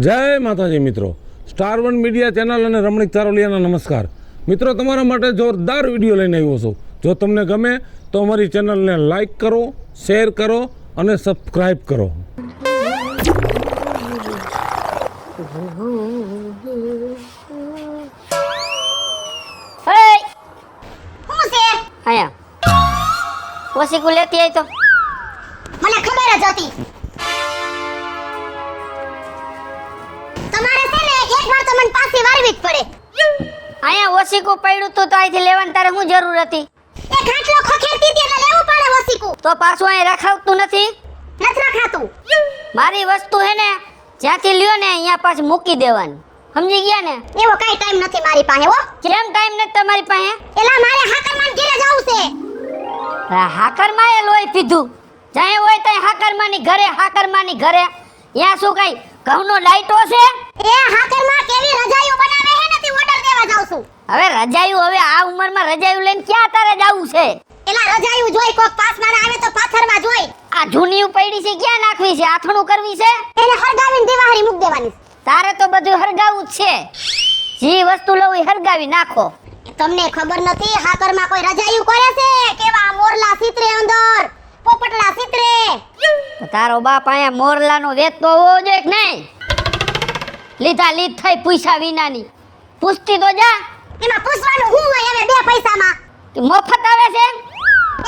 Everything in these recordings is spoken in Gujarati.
જય માતાજી મિત્રો, સ્ટાર1 મીડિયા ચેનલ અને રમણીક ચારોલિયાના નમસ્કાર મિત્રો. તમારા માટે જોરદાર વિડીયો લઈને આવ્યો છું. જો તમને ગમે તો અમારી ચેનલને લાઈક કરો, શેર કરો અને સબસ્ક્રાઈબ કરો. ઓશીકુ લેતી આવી તો મને ખબર જ હતી. તમારે છે ને એક વાર તો મને પાછી વારવી જ પડે. અહીંયા ઓશીકુ પડ્યું તું તો અહીંથી લેવાની તારે શું જરૂર હતી? એક ખાટલો ખખેરતી હતી એટલે લેવું પડે ઓશીકુ. તો પાછું અહીં રખાવતું નથી? નથી રખાતું. મારી વસ્તુ હે ને જ્યાંથી લ્યો ને અહીંયા પાછી મૂકી દેવાની, સમજી ગયા ને? એવો કાઈ ટાઈમ નથી મારી પાસે હો. કેમ ટાઈમ નથી તમારી પાસે? એલા મારે હાકરમાન ઘરે જવું છે. હાકરમાં એ લોહી પીધું જાય હોય તઈ હાકરમાની ઘરે, હાકરમાની ઘરે ત્યાં શું કઈ ઘઉંનો ડાયટો છે? એ હાકરમાં કેવી રજાઈઓ બનાવે હે નથી ઓર્ડર દેવા જાઉં છું. હવે રજાયું, હવે આ ઉંમરમાં રજાયું લઈને ક્યાં તારે જાવું છે? એલા રજાઈઓ જોઈ કોક પાસ મારા આવે તો પાથરમાં જોઈ. આ જૂની પડી છે ક્યાં નાખવી છે? આથણું કરવી છે? એને હરગાવીને દિવાળી મૂક દેવાની. તારે તો બધું હરગાવું જ છે. જે વસ્તુ લઉં એ હરગાવી નાખો. તમને ખબર નથી હાકરમાં કોઈ રજાઈઓ કરે છે? કેવા મોરલા સિતરે અંદર, પોપટલા સિતરે. તારો બાપ અહીંયા મોરલાનો વેચતો હોવો જોઈએ કે નહીં? લીધા લીધ થઈ પૈસા વિનાની પૂછતી તો જા. એમાં પૂછવાનું હું હોય હવે બે પૈસામાં? કે મફત આવે છે?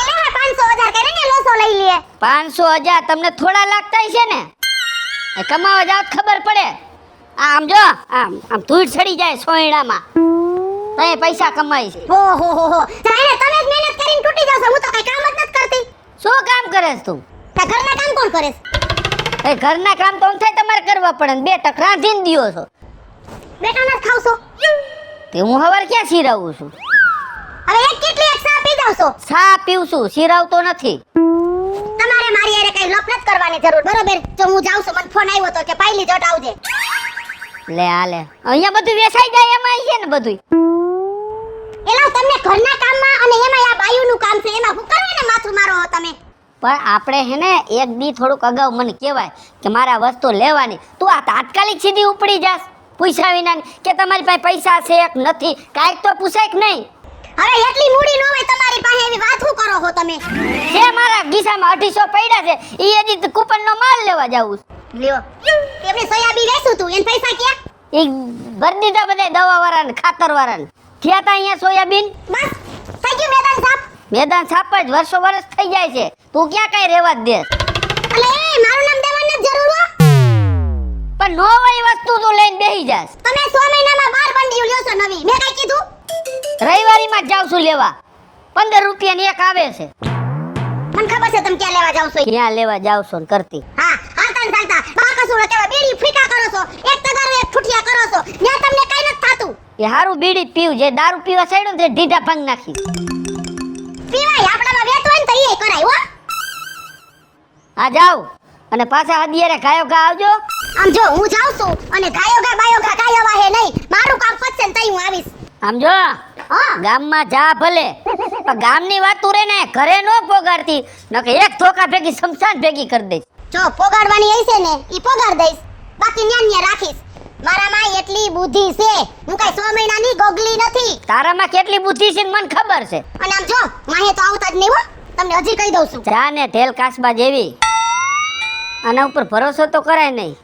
એટલે 500,000 કરીને લોસો લઈ લે. 500,000 તમને થોડા લાગતા છે ને? એ કમાવા જાવ ખબર પડે. આમ જો આમ ધૂળ ચડી જાય સોયડામાં. તને પૈસા કમાઈ છે. હો જાણે તમે જ મહેનત કરીને તૂટી જાવ છો. હું તો કઈ કામ જ નથી કરતી. શું કામ કરે છે તું? તે ઘરના કામ કોણ કરે છે? એ ઘરના કામ તો થાય તમારે કરવા પડે ને 2 ટક રાંધીને દિયો છો. બેટા નથી ખાવ છો? તે હું હવાર ક્યાં સિરાવું છું? હવે એક કેટલી એક સા પી જાવ છો? સા પીઉં છું, સિરાવતો નથી. તમારે મારી હારે કઈ લપ નથી કરવાની જરૂર, બરોબર? જો હું જાઉં છું, મને ફોન આવ્યો તો કે પાયલી જટ આવજે. લે આલે અહીંયા બધું વેસાઈ જાય એમાં છે ને બધું. એલા તમને ઘરના કામમાં અને એમાં આ બાયુનું કામ છે એમાં હું કરવાને માથું મારો હો તમે? પણ આપણે હે ને એક દી થોડુંક અગાઉ મને કહેવાય કે મારા વસ્તુ લેવાની, તું આ તાત્કાલિક સીધી ઉપડી જાસ પૈસા વિનાની કે તમારી પાસે પૈસા છે કે નથી, કાંઈક તો પૂછાય કે નહીં? હવે એટલી મૂડી ન હોય તમારી પાસે, એવી વાત શું કરો છો તમે? જે મારા ગીસામાં 250 પડ્યા છે એ હજી કૂપનનો માલ લેવા જાવું છું. લ્યો એમને સોયાબીન વેચું તું એને પૈસા ક્યાં? એ ભરી દીધા બધા દવાવાળાને, ખાતરવાળાને. થયા તા અહીંયા સોયાબીન? બસ થઈ ગયું મેદાન સાફ. મેદાન સાપ જ વર્ષ થઈ જાય છે. તું ક્યાં કઈ રહેવા જ દે? અલે મારું નામ દેવાની નથી જરૂર હો. પણ નો વાળી વસ્તુ તું લઈને બેહી જાસ. તમે 6 મહિનામાં 12 બંડીઓ લ્યો છો નવી. મેં કઈ કીધું? રવિવારીમાં જ જાઉં છું લેવા. 15 રૂપિયાની એક આવે છે. મને ખબર છે તમે ક્યાં લેવા જાવ છો. ક્યાં લેવા જાવ છો ને કરતી? હા હાલતા ને ચાલતા બાકસુડા કેવા બીડી ફીકા કરો છો, એક તગારો એક ફૂટિયા કરો છો. ત્યાં તમને કઈ નથી થાતું. એ હારું બીડી પીવું, જે દારૂ પીવા સાઈડો ને ઢીઢા ભંગ નાખી. પીવાય આપણામાં વેત હોય ને તો એ કરાય હો. આ જાવ અને પાછા અદિયારે ગાયો ગા આવજો. આમ જો હું જાઉં છું અને ગાયો ગા ગાયો વાહે નહીં. મારું કામ પતશે ને તઈ હું આવીશ. આમ જો હા ગામમાં જા ભલે, પણ ગામની વાત તું રે ને ઘરે નો પોગાડતી, નકે એક ધોકા ભેગી શમશાન ભેગી કરી દઈશ. જો પોગાડવાની હશે ને ઈ પોગાડ દઈશ, બાકી ન્યા રાખીશ. મારામાં એટલી બુદ્ધિ છે, હું કઈ 6 મહિનાની ગોગલી નથી. તારામાં કેટલી બુદ્ધિ છે મને ખબર છે. અને આમ જો માહે તો આવતા જ નહીં હો, તમને હજી કહી દઉં છું. જા ને ઢેલ કાસબા જેવી, આના ઉપર ભરોસો તો કરાય નહીં.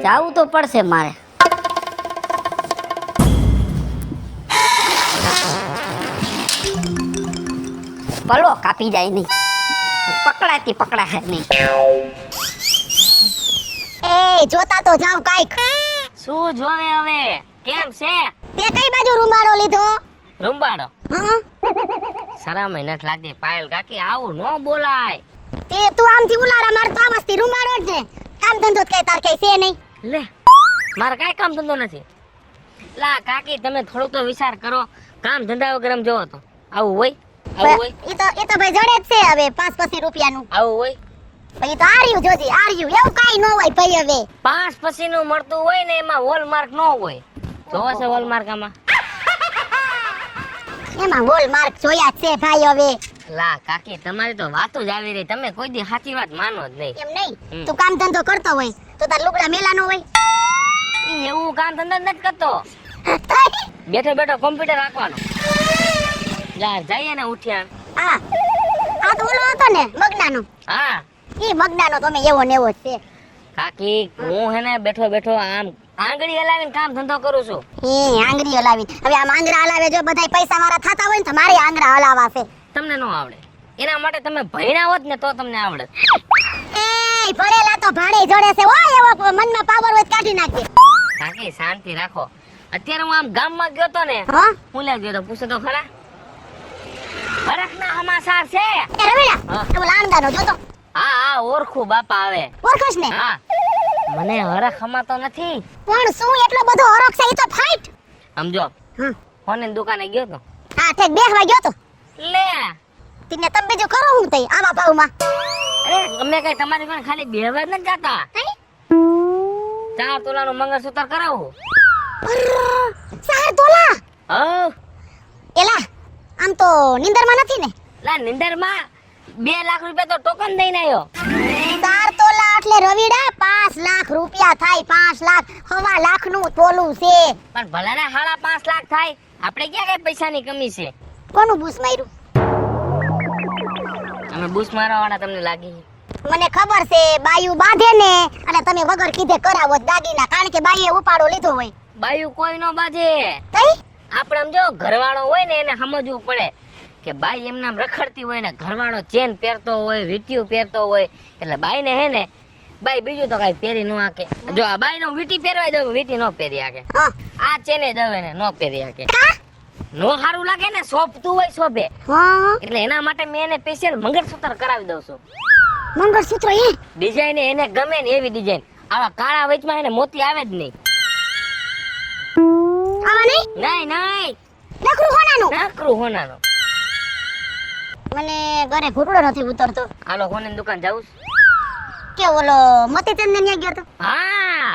જાવું તો પડશે મારે. પલો કાપી જાય નહીં, પકડાય નહીં. એ જોતા તો જાવ કાઈક. શું જોવે હવે? કેમ છે? તે કઈ બાજુ રૂમાડો લીધો? રૂંબાડો હા શરમ નથી લાગતી પાયલ કાકી, આવું ન બોલાય. તે તું આમથી ઉલારા મારતો આમથી રૂમાડો જ ને. કામ ધંધો કઈ તાર કઈ છે નહીં. લે મારે કાઈ કામ ધંધો નથી. લા કાકી તમે થોડુંક તો વિચાર કરો, કામ ધંધા વગર આમ જોવો તો આવું હોય? એ તો ભાઈ જડે જ છે હવે 5-5 રૂપિયાનું. આવું હોય? ભાઈ તો આર્યું જોજી આર્યું, એવું કાઈ ન હોય ભાઈ. હવે 5 પછીનું મળતું હોય ને એમાં હોલમાર્ક ન હોય. જોવો છે હોલમાર્ક આમાં? એમાં હોલમાર્ક જોયા છે ભાઈ. હવે લા કાકી તમારી તો વાતો જ આવી રહી, તમે કોઈ દી સાચી વાત માનો જ નહીં. એમ નહીં, તું કામ ધંધો કરતો હોય તો તાર લુગડા મેલા નો હોય. એવું કામ ધંધા નથી કરતો. તઈ? બેઠો બેઠો કોમ્પ્યુટર રાખવાનો. જા જઈએ ને ઉઠ્યા. હા આ તો ઓલો હતો ને મગનાનો. હા ઈ મગનાનો તમે એવો ને એવો જ છે. કાકી હું હે ને બેઠો બેઠો આમ આંગળી હલાવીને કામ ધંધો કરું છું. આંગળી હલાવી. હવે આમ આંગળા હલાવે જો બધાય પૈસા મારા થાતા હોય ને તો મારે આંગળા હલાવા છે. તમને ન આવડે. એના માટે તમે ભણ્યા હોત ને તો તમને આવડે. એ ભણેલા તો ભાડે જોડે છે. ઓ એવો મનમાં પાવર હોય તો કાઢી નાખજે. કાકી શાંતિ રાખો. અત્યારે હું આમ ગામમાં ગયો તો ને, હા હું લે ગયો તો પૂછો તો ખરા. હરખના સમાચાર છે. એ રવિડા હા. એ બોલ આંદાનો જોતો હા હા ઓળખું બાપા આવે. ઓળખસ ને. હા મને હરખ હમાતો નથી. પણ શું એટલો બધો હરખ છે ઈ તો ફાઈટ. સમજો હા ફોનની દુકાને ગયો તો હા ઠેક બેહવા ગયો તો લે તીને તમે બીજું કરો હું તઈ આવા ભાવમાં. અરે અમે કઈ તમારી પાસે ખાલી બેહવા જ નથી જાતા. હે? 4 તોલાનું મંગળસૂત્ર કરાવું. સાર તોલા હવ એલા આમ તો નિંદરમાં નથી ને. લા નિંદરમાં 2 લાખ રૂપિયા તો ટોકન દઈને આવ્યો. 4 તોલા એટલે રવિડા 5 લાખ રૂપિયા થાય. 5 લાખ 1.5 લાખનું તોલું છે. પણ ભલાના 5.5 લાખ થાય. આપણે ક્યાં કઈ પૈસાની કમી છે. કોનું બૂસ માર્યું? અમે બૂસ મારવા વાળા તમને લાગી. મને ખબર છે બાયું બાંધે ને અને તમે વગર કીધે કરાવો જ દાગીના. કારણ કે બાઈએ ઉપાડો લીધો હોય. બાયું કોઈ નો બાજે. તઈ આપણે આમ જો ઘરવાળો હોય ને એને સમજવું પડે કે બાઈ એમનામ રખડતી હોય ને ઘરવાળો ચેન પહેરતો હોય વીટીયું પહેરતો હોય એટલે બાઈ ને હે ને બાઈ બીજું તો કઈ પહેરી ન આકે. જો આ બાઈ નો વીટી પહેરવાય દો વીટી નો પહેરી આકે. હા આ ચેને દવે ને નો પહેરી આકે. કા? નો સારું લાગે ને શોભતું હોય શોભે હા એટલે એના માટે મેં એને સ્પેશિયલ મંગળસૂત્ર કરાવી દઉં છું. મંગળસૂત્ર એ ડિઝાઇન એને ગમે ને એવી ડિઝાઇન. આવા કાળા વચમાં એને મોતી આવે જ નહીં. આવા નહીં નહીં નહીં નકરું હોનાનું. નકરું હોનાનું. મને ઘરે ઘૂંટડો નથી ઉતરતો. હાલો હોની દુકાન જાઉં છું. કે ઓલો મોતીચંદ ને ન્યા ગયો તો. હા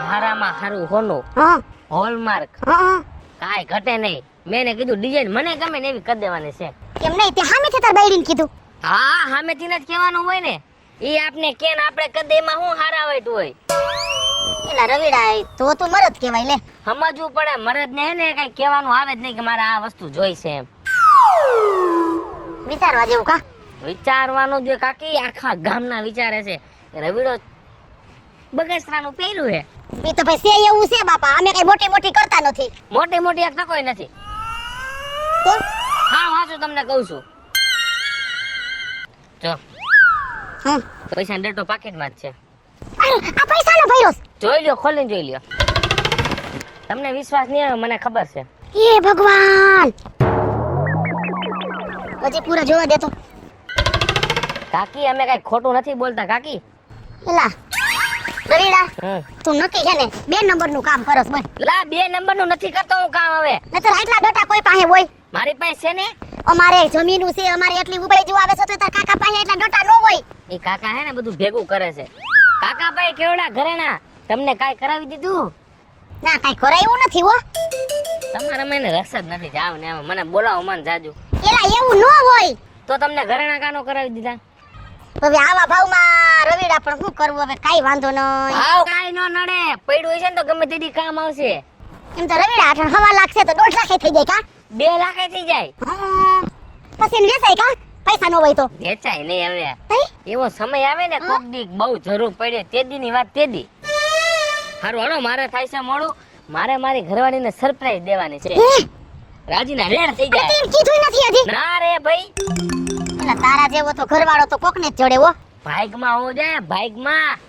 હારામાં હારું હોનું હા હોલમાર્ક હા કાંઈ ઘટે નહીં. મેં એને કીધું ડિઝાઇન મને ગમે ને એવી કરી દેવાની છે. કેમ નહીં તે સામેથી તાર બાયડીને કીધું. હા સામેથી જ કહેવાનું હોય ને. ઈ આપને કેન આપણે કરી દે એમાં હું હારાવટ હોય. એલા રવિડા તો તું મરદ કહેવાય લે. સમજવું પડે મરદ ને હે ને કઈ કહેવાનું આવે જ નહીં કે મારે આ વસ્તુ જોઈ છે એમ. વિચારવા જેવું કા. વિચારવાનું જે કાકી આખા ગામના વિચારે છે કે રવિડો બગસરાનું પહેર્યું હે. એ તો ભાઈ છે એવું છે બાપા. અમે કઈ મોટી મોટી કરતા નથી. મોટી મોટી એક કોઈ નથી. તો હા વાંચું તમને કહું છું. જો હા પૈસા ડેટો પાકીટમાં જ છે. અરે આ પૈસાનો ભર્યો છે. જોઈ લ્યો ખોલીને જોઈ લ્યો. તમને વિશ્વાસ નહીં આવે મને ખબર છે. એ ભગવાન હજી પૂરા જોવા દેતો. કાકી અમે કઈ ખોટું નથી બોલતા કાકી. એલા રવિડા હમ. તું નક્કી છે ને 2 નંબરનું કામ કરસ બસ. લા 2 નંબરનું નથી કરતો હું કામ હવે. નતર આટલા ડોટા કોઈ પાસે હોય. મારી પાસે છે ને અમારે જમીનું છે. અમારે એટલી ઉપાય જેવું આવે છે તો તાર કાકા પાસે એટલા ડોટા ન હોય. એ કાકા હે ને બધું ભેગું કરે છે. કાકા ભાઈ કેવડા ઘરેણા તમને કાઈ કરાવી દીધું? ના કઈ કરાયું નથી હો. તમારે મને રસ જ નથી. જાવ ને આમ મને બોલાવો મન જાજુ. એલા એવું ન હોય. તો તમને ઘરેણા કાનો કરાવી દીધા? હવે આવા ભાવમાં રવિડા પણ શું કરવું હવે કાઈ વાંધો નહીં. ભાવ કાઈ નો નડે. પડ્યું હશે ને તો ગમે તેદી કામ આવશે. એમ તો રવિડા 1.5 લાખ છે તો 1.5 લાખ થઈ જાય કા. 2 લાખ થઈ જાય. હા. પછી એને વેચાય કા પૈસા ન હોય તો. વેચાય નહીં હવે. હે? એવો સમય આવે ને કોક દી બહુ જરૂર પડે તેદી ની વાત તેદી. હારું હાલો મારે થાય છે મોડું. મારે મારી ઘરવાળીને સરપ્રાઈઝ દેવાની છે. હે? રાજીના રેડ થઈ તે જાય. કીધું નથી હજી. ના રે ભાઈ એલા તારા જેવો તો ઘરવાળો તો કોકને જ જડે હો. ભાઈકમાં હોવો જાય ભાઈકમાં.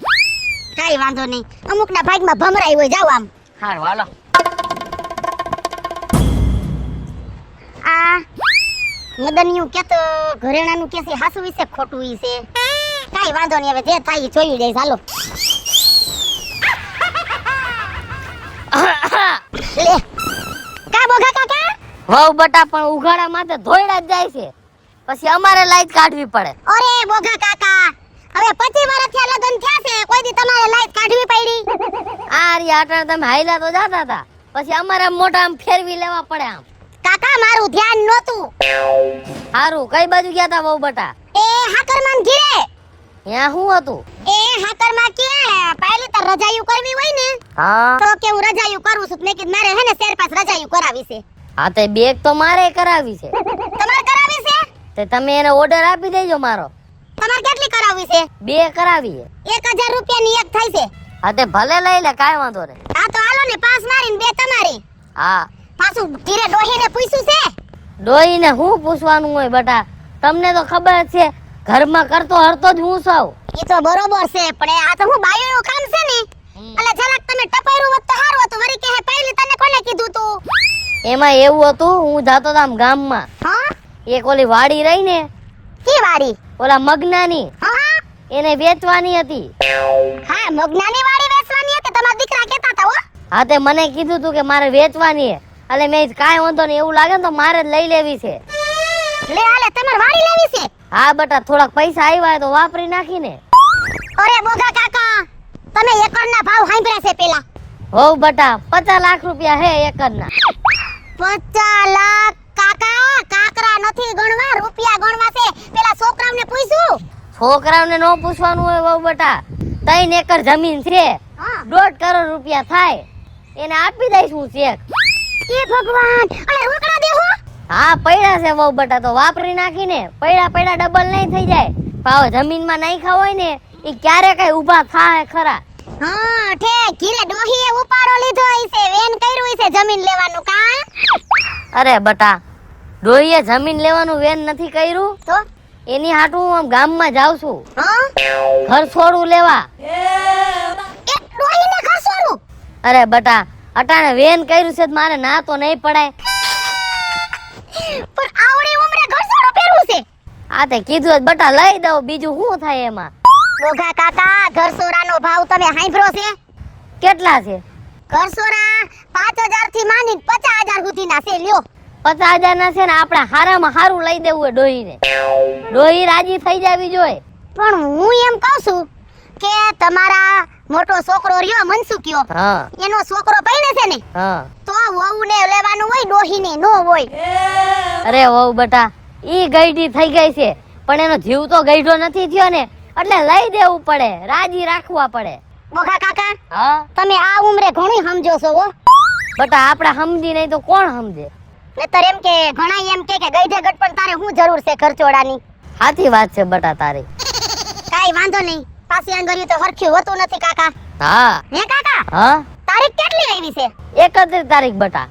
કાઈ વાંધો નહીં. અમુકના ભાગમાં ભમરાઈ હોય. જાવ આમ. હારું હાલો. આ મદનિયું કે તો ઘરેણાનું કે છે હાસુ વિશે ખોટું ઈ છે. કાઈ વાંધો નહીં હવે જે થાય ઈ જોયું જાય. ચાલો લે કા બોગા કાકા. વહુ બટા પણ ઉઘાડા માથે ધોઈડા જ જાય છે. પછી અમારે લાઈટ કાઢવી પડે. અરે બોગા કાકા હવે 25 વર્ષ થયા લગન થયા છે કોઈ દી તમારે લાઈટ કાઢવી પડી? આ રી આટા તમે હાઈલા તો જાતા હતા. પછી અમારે આમ મોટા આમ ફેરવી લેવા પડે આમ. કાકા મારું ધ્યાન નહોતું. હારું કઈ બાજુ ગયા તા વહુ બટા? એ હાકરમાન ઘીરે. ત્યાં શું હતું? એ હાકરમાં કે પહેલી તો રજાયું કરવી હોય ને હા તો કે હું રજાયું કરું છું. મેં કીધું મારે હે ને 4-5 રજાયું કરાવી છે. હા તે બેગ તો મારે કરાવી છે. તમારે કરાવી છે? તે તમે એને ઓર્ડર આપી દેજો મારો. તમારે કેટલી કરાવી છે? 2 કરાવી છે. 1000 રૂપિયાની એક થાય છે. હા તે ભલે લઈ લે, કાંઈ વાંધો નહીં. હા તો હાલો ને 5 મારીને 2 તમારી. હા પાછું ધીરે ડોહીને પૂછ્યું છે? ડોહીને હું પૂછવાનું હોય બટા? તમને તો ખબર જ છે ઘરમાં કરતો હરતો જ હું સૌ. ઈ તો બરોબર છે પણ આ તો હું બાયુનું કામ છે ને એટલે જરાક તમે ટપાયરું હોત તો સારું હતું. વળી કે હે પહેલી તને કોને કીધું તું? એમાં એવું હતું, હું જાતો તો આમ ગામમાં, હા એક ઓલી વાડી રહી ને કી વાડી? ઓલા મગનાની, હા એને વેચવાની હતી. હા મગનાની વાડી વેચવાની હતી તમારા દીકરા કહેતા હતા હો. હા તે મને કીધું તું કે મારે વેચવાની છે. એટલે મેં કાંઈ વાંધો નહીં, એવું લાગે ને તો મારે જ લઈ લેવી છે. લે હાલે તમારે વાડી લેવી છે? હા બટા, થોડાક પૈસા આવ્યા હોય તો વાપરી નાખીને. અરે બોગા કાકા તમે એકરના ભાવ સાંભળ્યા છે પેલા? હોવ બટા, 50 લાખ રૂપિયા હે એકરના. 50 લાખ કાકા કાકરા નથી ગણવા, રૂપિયા ગણવા છે. પેલા છોકરાઓને પૂછ્યું? છોકરાઓને નો પૂછવાનું હોય વહુ બટા. 3 એકર જમીન છે, હા 1.5 કરોડ રૂપિયા થાય. એને આપી દઈશ હું ચેક. એ ભગવાન અરે રોકડા દેહો. હા પડ્યા છે વહુ બટા, તો વાપરી નાખીને પડ્યા ડબલ નહીં થઈ જાય. ભાવ જમીનમાં નાખ્યા હોય ને એ ક્યારે કઈ ઊભા થાય ખરા. હા ઠેક ઘીરે ડોહીએ ઉપાડો લીધો હશે, વેન કર્યું હશે જમીન લેવાનું કા? અરે બટા, ડોહીએ જમીન લેવાનું વેન નથી કર્યું. તો એની હાટું હું આમ ગામમાં જાઉં છું હા ઘર છોડું લેવા. એ ડોહીને ઘર છોડું? અરે બટા, અટાણે વેન કર્યું છે તો મારે ના તો નહીં પડાય. પણ આવડી ઉંમરે ઘર છોડું પહેરવું છે? આ તે કીધું જ બટા, લઈ દઉં, બીજું શું થાય એમાં. બોગા કાકા ઘર છોરાનો ભાવ તમે સાંભળ્યો છે? કેટલા છે? ઘર છોરા 5000 થી માંડીને 50000 સુધીના છે. લ્યો 50,000 ના છે ને આપણે હારામાં હારું લઈ દેવું હોય ડોહીને. ડોહી રાજી થઈ જાવી જોઈએ. પણ હું એમ કહું છું કે તમારા મોટો છોકરો રહ્યો મનસુખ્યો, હા એનો છોકરો પહેણે છે ને હા. તો વહુને લેવાનું હોય, ડોહીને નો હોય. અરે વહુ બટા, ઈ ગઈઢી થઈ ગઈ છે પણ એનો જીવ તો ગઈઢો નથી થયો ને, એટલે લઈ દેવું પડે, રાજી રાખવા પડે. બોગા કાકા હા તમે આ ઉંમરે ઘણું સમજો છો હો. બટા, આપણે સમજી નહીં તો કોણ સમજે? નતર એમ કે ઘણા એમ કે ગઈઢે ગટપણ તારે શું જરૂર છે ખર્ચોડાની? સાચી વાત છે બટા તારી. કાઈ વાંધો નહીં, પાછી આંગળીઓ તો હરખ્યું હોતું નથી કાકા. હા હે કાકા હા, તારીખ કેટલી આવી છે? 31 તારીખ બટા.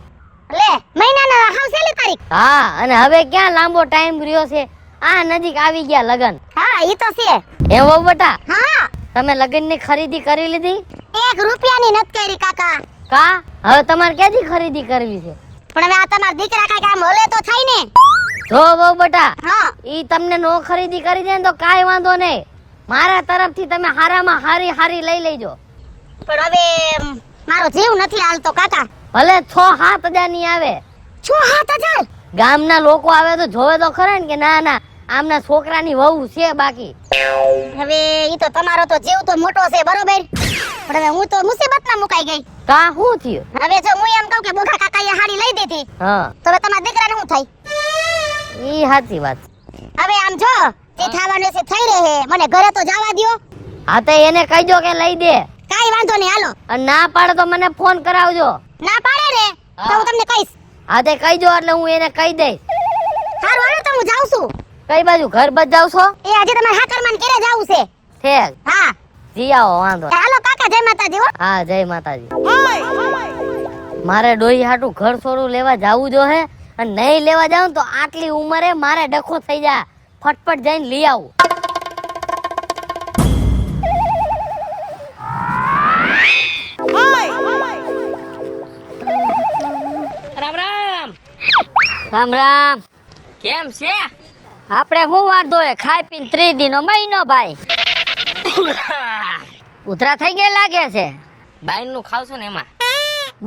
લે મહિનાના હાવ છેલ્લી તારીખ? હા, અને હવે ક્યાં લાંબો ટાઈમ રહ્યો છે, આ નજીક આવી ગયા લગન. હા ઈ તો છે. એ વહુ બટા, હા તમે લગનની ખરીદી કરી લીધી? 1 રૂપિયાની નથી કરી કાકા. કા હવે તમારે ક્યાંથી ખરીદી કરવી છે? પણ હવે આ તમારા દીકરા કાંઈક આમ હલે તો થાય ને. જો વહુ બટા, હા ઈ તમને નો ખરીદી કરી દે ને તો કાંઈ વાંધો નહીં, મારા તરફથી તમે હારામાં હારી લઈ લેજો. પણ હવે મારો જીવ નથી હાલતો કાકા. ભલે 6-7 ની આવે, 6-7 ગામના લોકો આવે તો જોવે તો ખરા ને કે ના ના આમના છોકરાની વહુ છે. બાકી હવે ઈ તો તમારો તો જીવ તો મોટો છે બરોબર, પણ હવે હું તો મુસીબતમાં મુકાઈ ગઈ. કા શું થયું? હવે જો હું એમ કહું કે બોગા કાકાએ હાડી લઈ દીધી હા, તો હવે તમારા દીકરાને શું થાય? ઈ સાચી વાત. હવે આમ જો જે થવાનું છે થઈ રહે, મને ઘરે તો જવા દ્યો. હા તો એને કહીજો કે લઈ દે, કાઈ વાંધો નહીં હાલો. અને ના પાડે તો મને ફોન કરાવજો. ના પાડે ને તો હું તમને કહીશ. હા તે કહીજો એટલે હું એને કહી દઈશ. સારું હાલો તો હું જાઉં છું. કઈ બાજુ ઘર બચ જાવ છો? એ આજે તમારે હાકરમાન ઘરે જાવું છે. ઠેક, હા જી આવો, વાંધો. હાલો કાકા જય માતાજી હો. હા જય માતાજી. મારે ડોહી હાટું ઘર છોડું લેવા જાવું જો હે, અને નહીં લેવા જાવ તો આટલી ઉંમરે મારે ડખો થઈ જાય, ફટફટ જઈને લઈ આવું. રામ રામ. રામ રામ. કેમ છે? આપણે શું વાંધો હે, ખાઈ પીને 3 દીનો મહિનો ભાઈ. ઉધરા થઈ ગયા લાગે છે. બાયનું ખાવશું ને એમાં.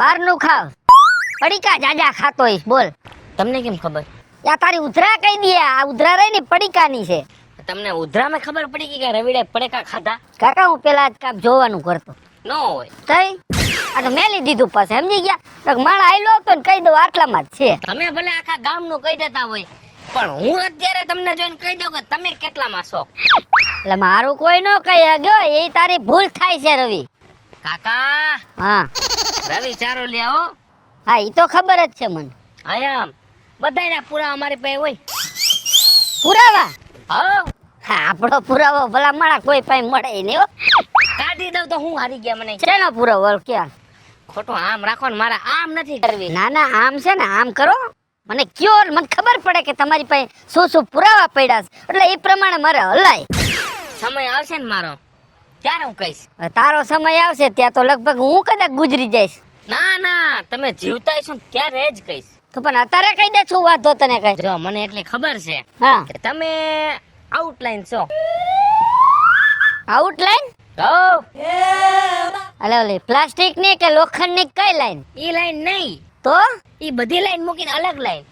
બહારનું ખાવ, પડીકા જાજા ખાતો હોઈશ. બોલ, તમને કેમ ખબર? યા તારી ઉધરા કહી દે, આ ઉધરા રહી ને પડીકાની છે. તમને ઉધરામાં ખબર પડી ગઈ કે રવિડે પડેકા ખાધા? કાકા હું પેલા જ કામ જોવાનું કરતો ન હોય. તઈ આ તો મેલી દીધું પાસે, સમજી ગયા? તો માળા આયલો હતો ને કહી દઉં આટલામાં જ છે. તમે ભલે આખા ગામનું કહી દેતા હોય, પણ હું અત્યારે તમને જોઈને કહી દઉં કે તમે કેટલામાં છો. એટલે મારું કોઈ નો કહી ગયો, એ તારી ભૂલ થાય છે રવિ. કાકા હા રવિ ચારો લે આવો. હા એ તો ખબર જ છે મને. આયામ બધાયના પૂરા અમારી પાસે હોય. પુરાવા? હા હા આપણો પુરાવો ભલા માણા કોઈ પાસે મળે નહીં હો. કાઢી દઉં તો હું હારી ગયા મને. શેનો પુરાવો ક્યાં? ખોટું આમ રાખો ને, મારા આમ નથી કરવી. ના ના આમ છે ને આમ કરો, મને કયો, મને ખબર પડે કે તમારી પાસે શું શું પુરાવા પડ્યા છે, એટલે એ પ્રમાણે મારે હલાય. સમય આવશે ને મારો ત્યારે હું કહીશ. હવે તારો સમય આવશે ત્યાં તો લગભગ હું કદાચ ગુજરી જઈશ. ના ના તમે જીવતા હશો ને ત્યારે જ કહીશ. તો પણ અત્યારે કહી દે શું વાંધો તને કઈ. જો મને એટલી ખબર છે હા કે તમે આઉટલાઈન છો. આઉટલાઈન? હો અલે ઓલી પ્લાસ્ટિક ની કે લોખંડ ની કઈ લાઈન? ઈ લાઈન નહીં, તો ઈ બધી લાઈન મૂકીને અલગ લાઈન.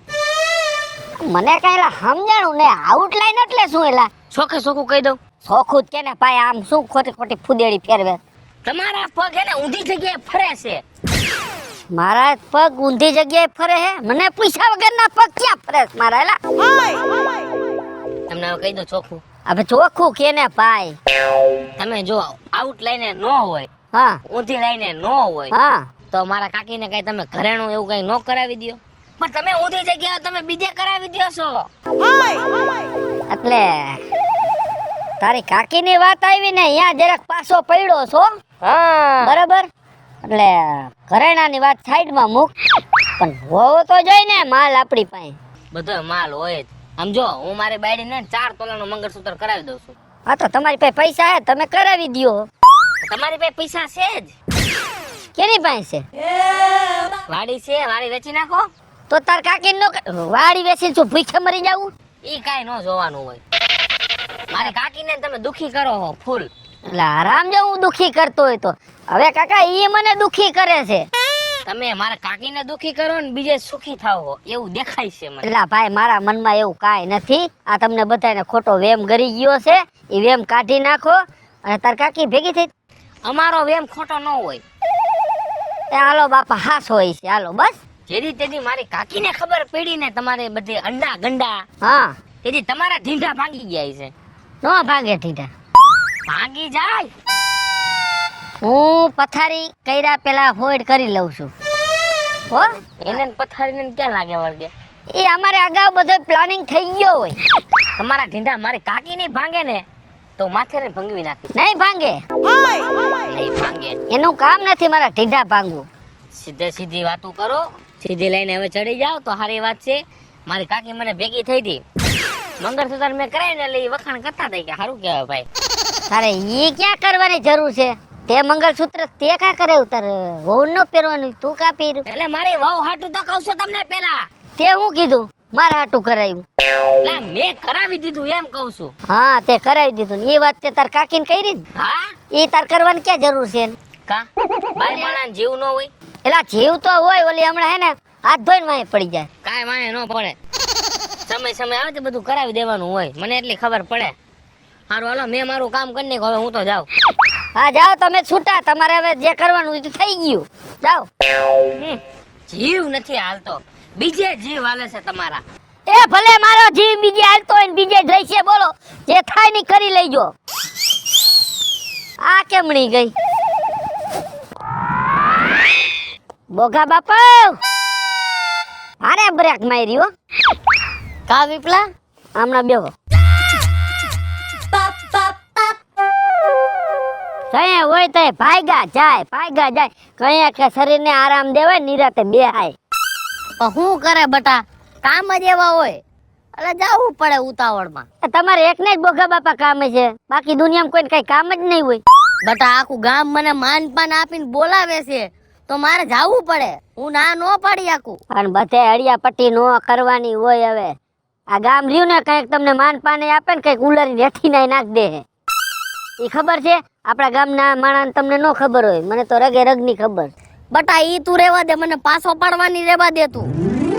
મને કઈ એલા સમજાણું ને. આઉટલાઈન એટલે શું? એલા ચોખ્ખે ચોખ્ખું કહી દઉં, સોખું જ કે ને ભાઈ, આમ શું ખોટી ખોટી ફુદેડી ફેરવે. તમારા પગ હે ને ઊંધી જગ્યાએ ફરે છે. મારા પગ ઊંધી જગ્યાએ ફરે હે? મને પૂછ્યા વગરના પગ ક્યાં ફરે છે મારા? એલા તમને હવે કહી દઉં ચોખ્ખું. હવે ચોખ્ખું કે ને ભાઈ. તમે જો આઉટ લાઈને નો હોય, હા ઊંધી લાઈને નો હોય, હા તો મારા કાકીને કઈ તમે ઘરેણું એવું કઈ નો કરાવી દો. પણ તમે ઊંધી જગ્યાએ તમે બીજે કરાવી દો છો. એટલે તારી કાકીની વાત આવી ને અહીંયા જરાક પાછો પડ્યો છો. હા બરાબર, એટલે ઘરેણાની વાત સાઈડમાં મૂક, પણ હોવો તો જોઈ ને માલ આપણી પાસે. બધો માલ હોય જ. આમ જો હું મારી બાયડીને 4 તોલાનું મંગળસૂત્ર કરાવી દઉં છું. હા તો તમારી પાસે પૈસા હે, તમે કરાવી દ્યો. તમારી પાસે પૈસા છે જ. કેની પાસે છે? વાડી છે, વાડી વેચી નાખો. તો તાર કાકી નો વાડી વેચીને શું ભૂખે મરી જાવું? ઈ કાઈ નો જોવાનું હોય. મારે કાકીને તમે દુખી કરો હો ફૂલ. એટલે આરામ જો હું દુખી કરતો હોય તો. હવે કાકા ઈ મને દુખી કરે છે. તમે મારા કાકીને દુખી કરો ને બીજે સુખી થાવ હો એવું દેખાય છે મને. એટલે ભાઈ મારા મનમાં એવું કાંઈ નથી. આ તમને બધાને ખોટો વેમ ગરી ગયો છે, એ વેમ કાઢી નાખો. અને તાર કાકી ભેગી થઈ. અમારો વેમ ખોટો ન હોય. એ હાલો બાપા હાસ હોય છે, હાલો બસ. જેથી તેથી મારી કાકીને ખબર પડી ને તમારે બધે અંડા ગંડા, હા તેથી તમારા ઢીંઢા ભાંગી ગયા છે. નો ભાગે ઠીઠા. ભાંગી જાય. હું પથારી કર્યા પેલા હોઈડ કરી લઉં છું હો. એને ને પથારીને ક્યાં લાગે વળગે? એ અમારે અગાઉ બધો પ્લાનિંગ થઈ ગયો હોય. તમારા ઢીંઢા મારી કાકી નહીં ભાંગે ને તો માથે ને ભંગવી નાખી. નહીં ભાંગે, નહીં ભાંગે. એનું કામ નથી મારા ઢીઢા ભાંગવું. સીધે સીધી વાતું કરો, સીધી લઈને હવે ચડી જાઓ તો સારી વાત છે. મારી કાકી મને ભેગી થઈ હતી, મંગળસૂત્ર મેં કરાવીને એટલે ઈ વખાણ કરતા હતા કે સારું કહેવાય ભાઈ. તારે ઈ ક્યાં કરવાની જરૂર છે? તે મંગળસૂત્ર તે કા કરે? ઉતાર વહુ નો પહેરવાનું, તું કા પહેર્યું? એટલે મારી વહુ હાટું તો કહું છું તમને પેલા. તે હું કીધું મારા હાટું કરાયું? એટલે મેં કરાવી દીધું એમ કહું છું. હા તે કરાવી દીધું ને એ વાત તે તાર કાકીને કરી ને? હા એ તાર કરવાની ક્યાં જરૂર છે? કા બાઈ માણા જીવ ન હોય? એલા જીવ તો હોય, ઓલી હમણાં હે ને હાથ ધોઈને વાંહે પડી જાય. કાંઈ વાંહે ન પડે. સમય આવે તો બધું કરાવી દેવાનું હોય, મને એટલી ખબર પડે. સારું હાલો, મેં મારું કામ કરી નાખ્યું, હવે હું તો જાઉં. હા જાઓ તમે છૂટા, તમારે હવે જે કરવાનું એ તો થઈ ગયું, જાઓ. જીવ નથી હાલતો, બીજે જીવ હાલે છે તમારા. એ ભલે મારો જીવ બીજે હાલતો હોય ને બીજે જ રહેશે, બોલો જે થાય ને કરી લેજો. આ કેમણી ગઈ બોગા બાપા? અરે બ્રેક મારી હો. કા વિપલા હમણાં બેહો. કયા હોય તો ભાગ્યા જાય કયા કે શરીરને આરામ દેવાય, નિરાતે બેહાય. શું કરે બટા, કામ જ એવા હોય એટલે જવું પડે ઉતાવળમાં. તમારે એકને જ બોગા બાપા કામ છે, બાકી દુનિયામાં કોઈને કઈ કામ જ નહીં હોય. બટા આખું ગામ મને માનપાન આપીને બોલાવે છે તો મારે જવું પડે. હું ના નો પાડી આખું. અને બધે અડિયા પટ્ટી નો કરવાની હોય. હવે આ ગામ રહ્યું ને કઈક તમને માન પાને આપે ને કઈક ઉલારી રેઠી ના નાખ દે. એ ખબર છે? આપણા ગામના માણસ તમને નો ખબર હોય, મને તો રગે રગની ખબર. બટા ઈ તું રેવા દે, મને પાછો પાડવાની રેવા દે તું.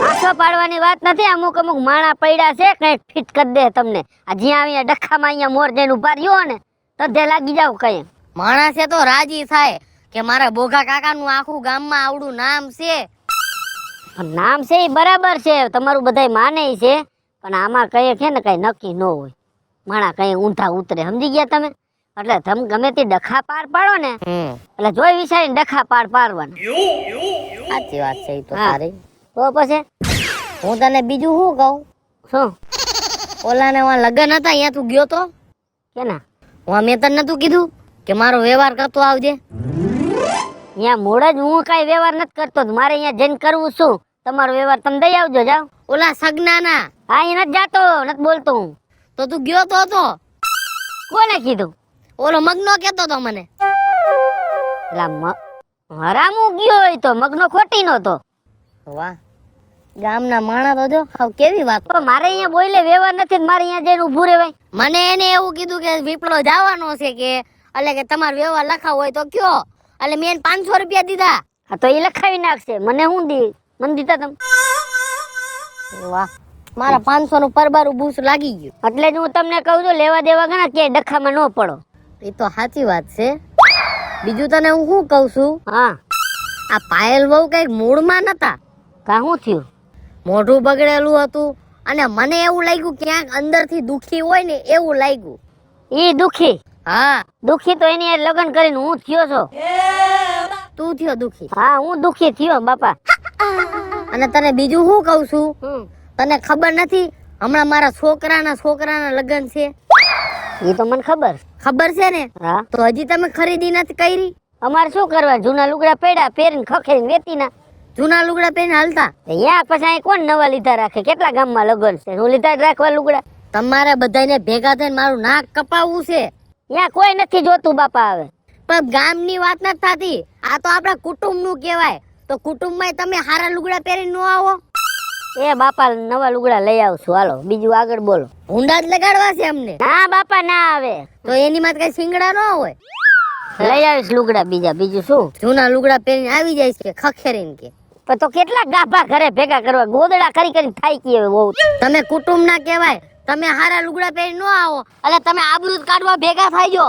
પાછો પાડવાની વાત નથી. અમુક માણા પડ્યા છે, કઈક ફિટ કરી દે તમને. આ જ્યાં અહીંયા ડખામાં અહીંયા મોર જઈને ઉભા રહ્યો ને તધે લાગી જાવ કઈ. માણસે તો રાજી થાય કે મારા બોઘા કાકાનું આખું ગામમાં આવડું નામ છે. નામ છે એ બરાબર છે, તમારું બધાય માને છે, પણ આમાં કઈ છે ને કઈ નક્કી ન હોય. માણા કઈ ઊંધા ઉતરે, સમજી ગયા તમે? એટલે તમે ગમે તે ડખા પાર પાડો ને એટલે જોઈ વિચારીને ડખા પાર પાડવાના. સાચી વાત છે ઈ તો હા. તારી. તો પછી હું તને બીજું શું કહું, શું ઓલાને વાં લગન હતા અહીંયા તું ગયો તો, કેના વાં મેં તને નતું કીધું કે મારો વ્યવહાર કરતો આવજે? અહીંયા મોડ જ હું કઈ વ્યવહાર નથી કરતો, મારે અહીંયા જઈને કરવું શું? તમારો વ્યવહાર તમે દઈ આવજો, જાઓ. ઓલા સગનાના હા, અહીંયા નથી જાતો, નથી બોલતો હું. તો તું ગયો તો હતો? કોને કીધું? ઓલો મગનો કેતો તો મને. એટલે હરામું ગયો હોય તો મગનો ખોટી નતો. વાહ, ગામના માણસ તો જો હાવ કેવી વાત. પણ મારે અહીંયા બોલે વ્યવહાર નથી, મારે અહીંયા જઈને ઊભું રહેવાય. મને એને એવું કીધું કે વિપલો જવાનો છે કે, એટલે કે તમારો વ્યવહાર લખાવો હોય તો કયો. એટલે મેં એને 500 રૂપિયા દીધા. હા તો એ લખાવી નાખશે, મને હું દી, મને દીધા તમે. વાહ, મારા 500 નું પરબારું બૂસ લાગી ગયું. એટલે જ હું તમને કહું છું, લેવા દેવા ઘણા કે ડખામાં ન પડો. એ તો સાચી વાત છે. બીજું તને હું શું કહું છું, હા, આ પાયલ બહુ કઈક મૂડમાં નતા. કા શું થયું? મોઢું બગડેલું હતું અને મને એવું લાગ્યું ક્યાંક અંદરથી દુખી હોય ને એવું લાગ્યું. ઈ દુખી? હા, દુખી તો એની હારે લગ્ન કરીને હું થયો છો. તું થયો દુખી. હા, હું દુખી થયો બાપા. અને તને બીજું શું કહું છું, તને ખબર નથી હમણાં મારા છોકરાના લગ્ન છે? એ તો મને ખબર. ખબર છે ને? હા, તો હજી તમે ખરીદી નથી કરી? અમારે શું કરવા? જૂના લુગડા પડ્યા પહેરીને ખખેરીને વેતી ના. જૂના લુગડા પહેરીને હાલતા? અહીંયા પછી અહીં કોણ નવા લીધા રાખે? કેટલા ગામમાં લગ્ન છે, હું લીધા જ રાખવા લુગડા. તમારે બધાને ભેગા થઈને મારું નાક કપાવવું છે? અહીંયા કોઈ નથી જોતું બાપા. હવે પણ ગામની વાત નથી થતી, આ તો આપણા કુટુંબનું કહેવાય. તો કુટુંબમાં તમે હારા લુગડા પહેરીને ન આવો? એ બાપા નવા લુગડા લઈ આવશું, હાલો બીજું આગળ બોલો. ભૂંડા જ લગાડવા છે અમને? ના બાપા ના આવે. તો એની માં કઈ સિંગડા ન હોય? લઈ આવીશ લુગડા બીજા, બીજું શું? જૂના લુગડા પહેરીને આવી જાય છે ખખેરીને કે. પણ તો કેટલા ગાભા ઘરે ભેગા કરવા, ગોદડા કરી કરીને થાય કે બહુ. તમે કુટુંબ ના કહેવાય, તમે હારા લુગડા પહેરીને ન આવો એટલે તમે આબરૂ કાઢવા ભેગા થાય જો.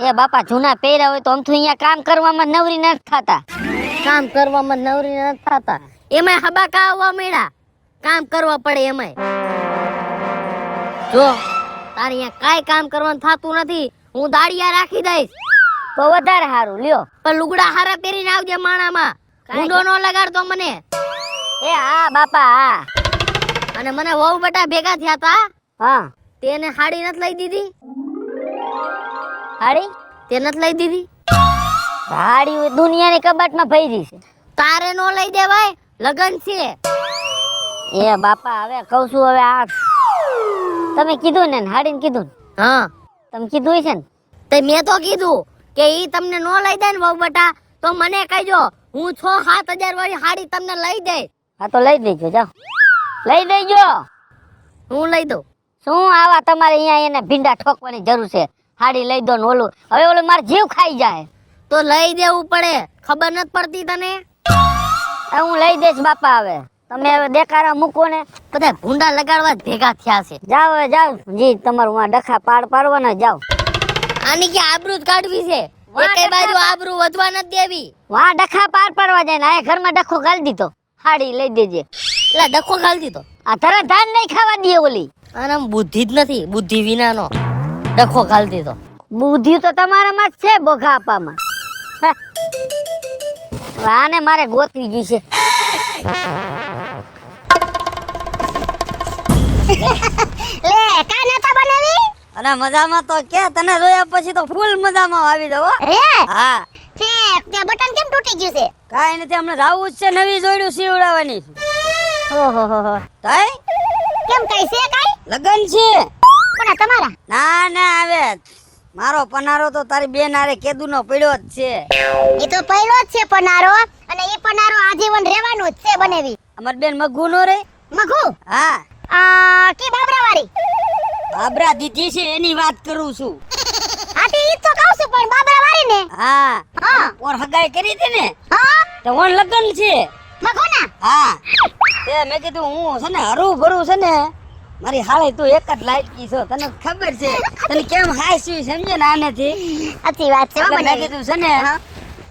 એ બાપા જૂના પહેર્યા હોય તો અમથું અહીંયા કામ કરવામાં નવરી નથી થતા. કામ કરવામાં નવરી નથી થતા, એમાંય હબાકા આવવા મળ્યા, કામ કરવા પડે એમાંય. જો તારે અહીંયા કાંઈ કામ કરવાનું થતું નથી, હું દાડિયા રાખી દઈશ. તો વધારે સારું લ્યો. પણ લુગડા હારા પહેરીને આવજે માણામાં, ઊંડો નો લગાડતો મને. એ હા બાપા હા. અને મને વહુ બટા ભેગા થયા તા, હા, તેને હાડી નથી લઈ દીધી? હાડી તે નથી લઈ દીધી? હાડી દુનિયાની કબાટમાં ભરી છે. તારે નો લઈ દેવાય, લગન છે. એ બાપા હવે કહું છું, હવે આ તમે કીધું ને હાડીને કીધું ને? હા, તમે કીધું છે ને? તે મેં તો કીધું કે ઈ તમને નો લઈ દે ને વહુ બટા તો મને કહેજો, હું 6-7 હજાર વાળી હાડી તમને લઈ દે. હા તો લઈ દેજો, જાઓ લઈ દેજો. હું લઈ દઉં. શું આવા તમારે અહીંયા એને ભીંડા ઠોકવાની જરૂર છે? હાડી લઈ દો ને ઓલું, હવે ઓલું મારો જીવ ખાઈ જાય. તો લઈ દેવું પડે, ખબર નથી પડતી તને? હવે હું લઈ દઈશ બાપા. હવે તમે હવે દેખાડા મૂકો ને, બધા ભૂંડા લગાડવા જ ભેગા થયા છે. જાઓ હવે જાઓ, જી તમારું આ ડખા પાડ પાડવાના, જાઓ. આની કે આબરૂ જ કાઢવી છે, એકેય બાજુ આબરૂ વધવા નથી દેવી. વાહ ડખા પાર પાડવા જાય ને આ ઘરમાં ડખો ગાલી દીધો, હાડી લઈ દેજે. એટલે ડખો ખાલી દીધો. આ તરત ધાન નહીં ખાવા દે ઓલી. અને આમ બુદ્ધિ જ નથી, બુદ્ધિ વિનાનો ડખો ખાલી દીધો. બુદ્ધિ તો તમારામાં જ છે, બોઘા આપવામાં. હા. આને મારે ગોતવી ગઈ છે. લે કા નતા બનાવી? અને મજામાં તો કે તને જોયા પછી તો ફૂલ મજામાં આવી જાવ. હે હા, છે તે બટન કેમ તૂટી ગયું છે? કાઈ નથી, હમણાં જાવું જ છે, નવી જોડ્યું સીવડાવવાની. ઓહો હો હો. તાઈ કેમ કઈ છે કઈ? લગન છે? કોના તમારા? ના ના, આવે મારો પનારો તો તારી બેન હારે કેદુનો પડ્યો જ છે. એ તો પહેલો જ છે પનારો, અને એ પનારો આજીવન રહેવાનું જ છે બનેવી. અમાર બેન મગુ નો રે. મઘુ હા, કી બાબરા વાળી? બાબરા દીધી છે એની વાત કરું છું. આથી ઈ તો કહું છું, પણ બાબરા વાળી ને? હા, હા ઓર હગાઈ કરી હતી ને હા તો ઓન લગન છે. મઘુ ના? હા, તે મેં કીધું હું છે ને હરું ભરું છે ને, મારી હાલે તું એક જ લાયકી છો, તને ખબર છે, તને કેમ હાસવી સમજે ને આનેથી. સાચી વાત છે એટલે મેં બનેવી. કીધું છે ને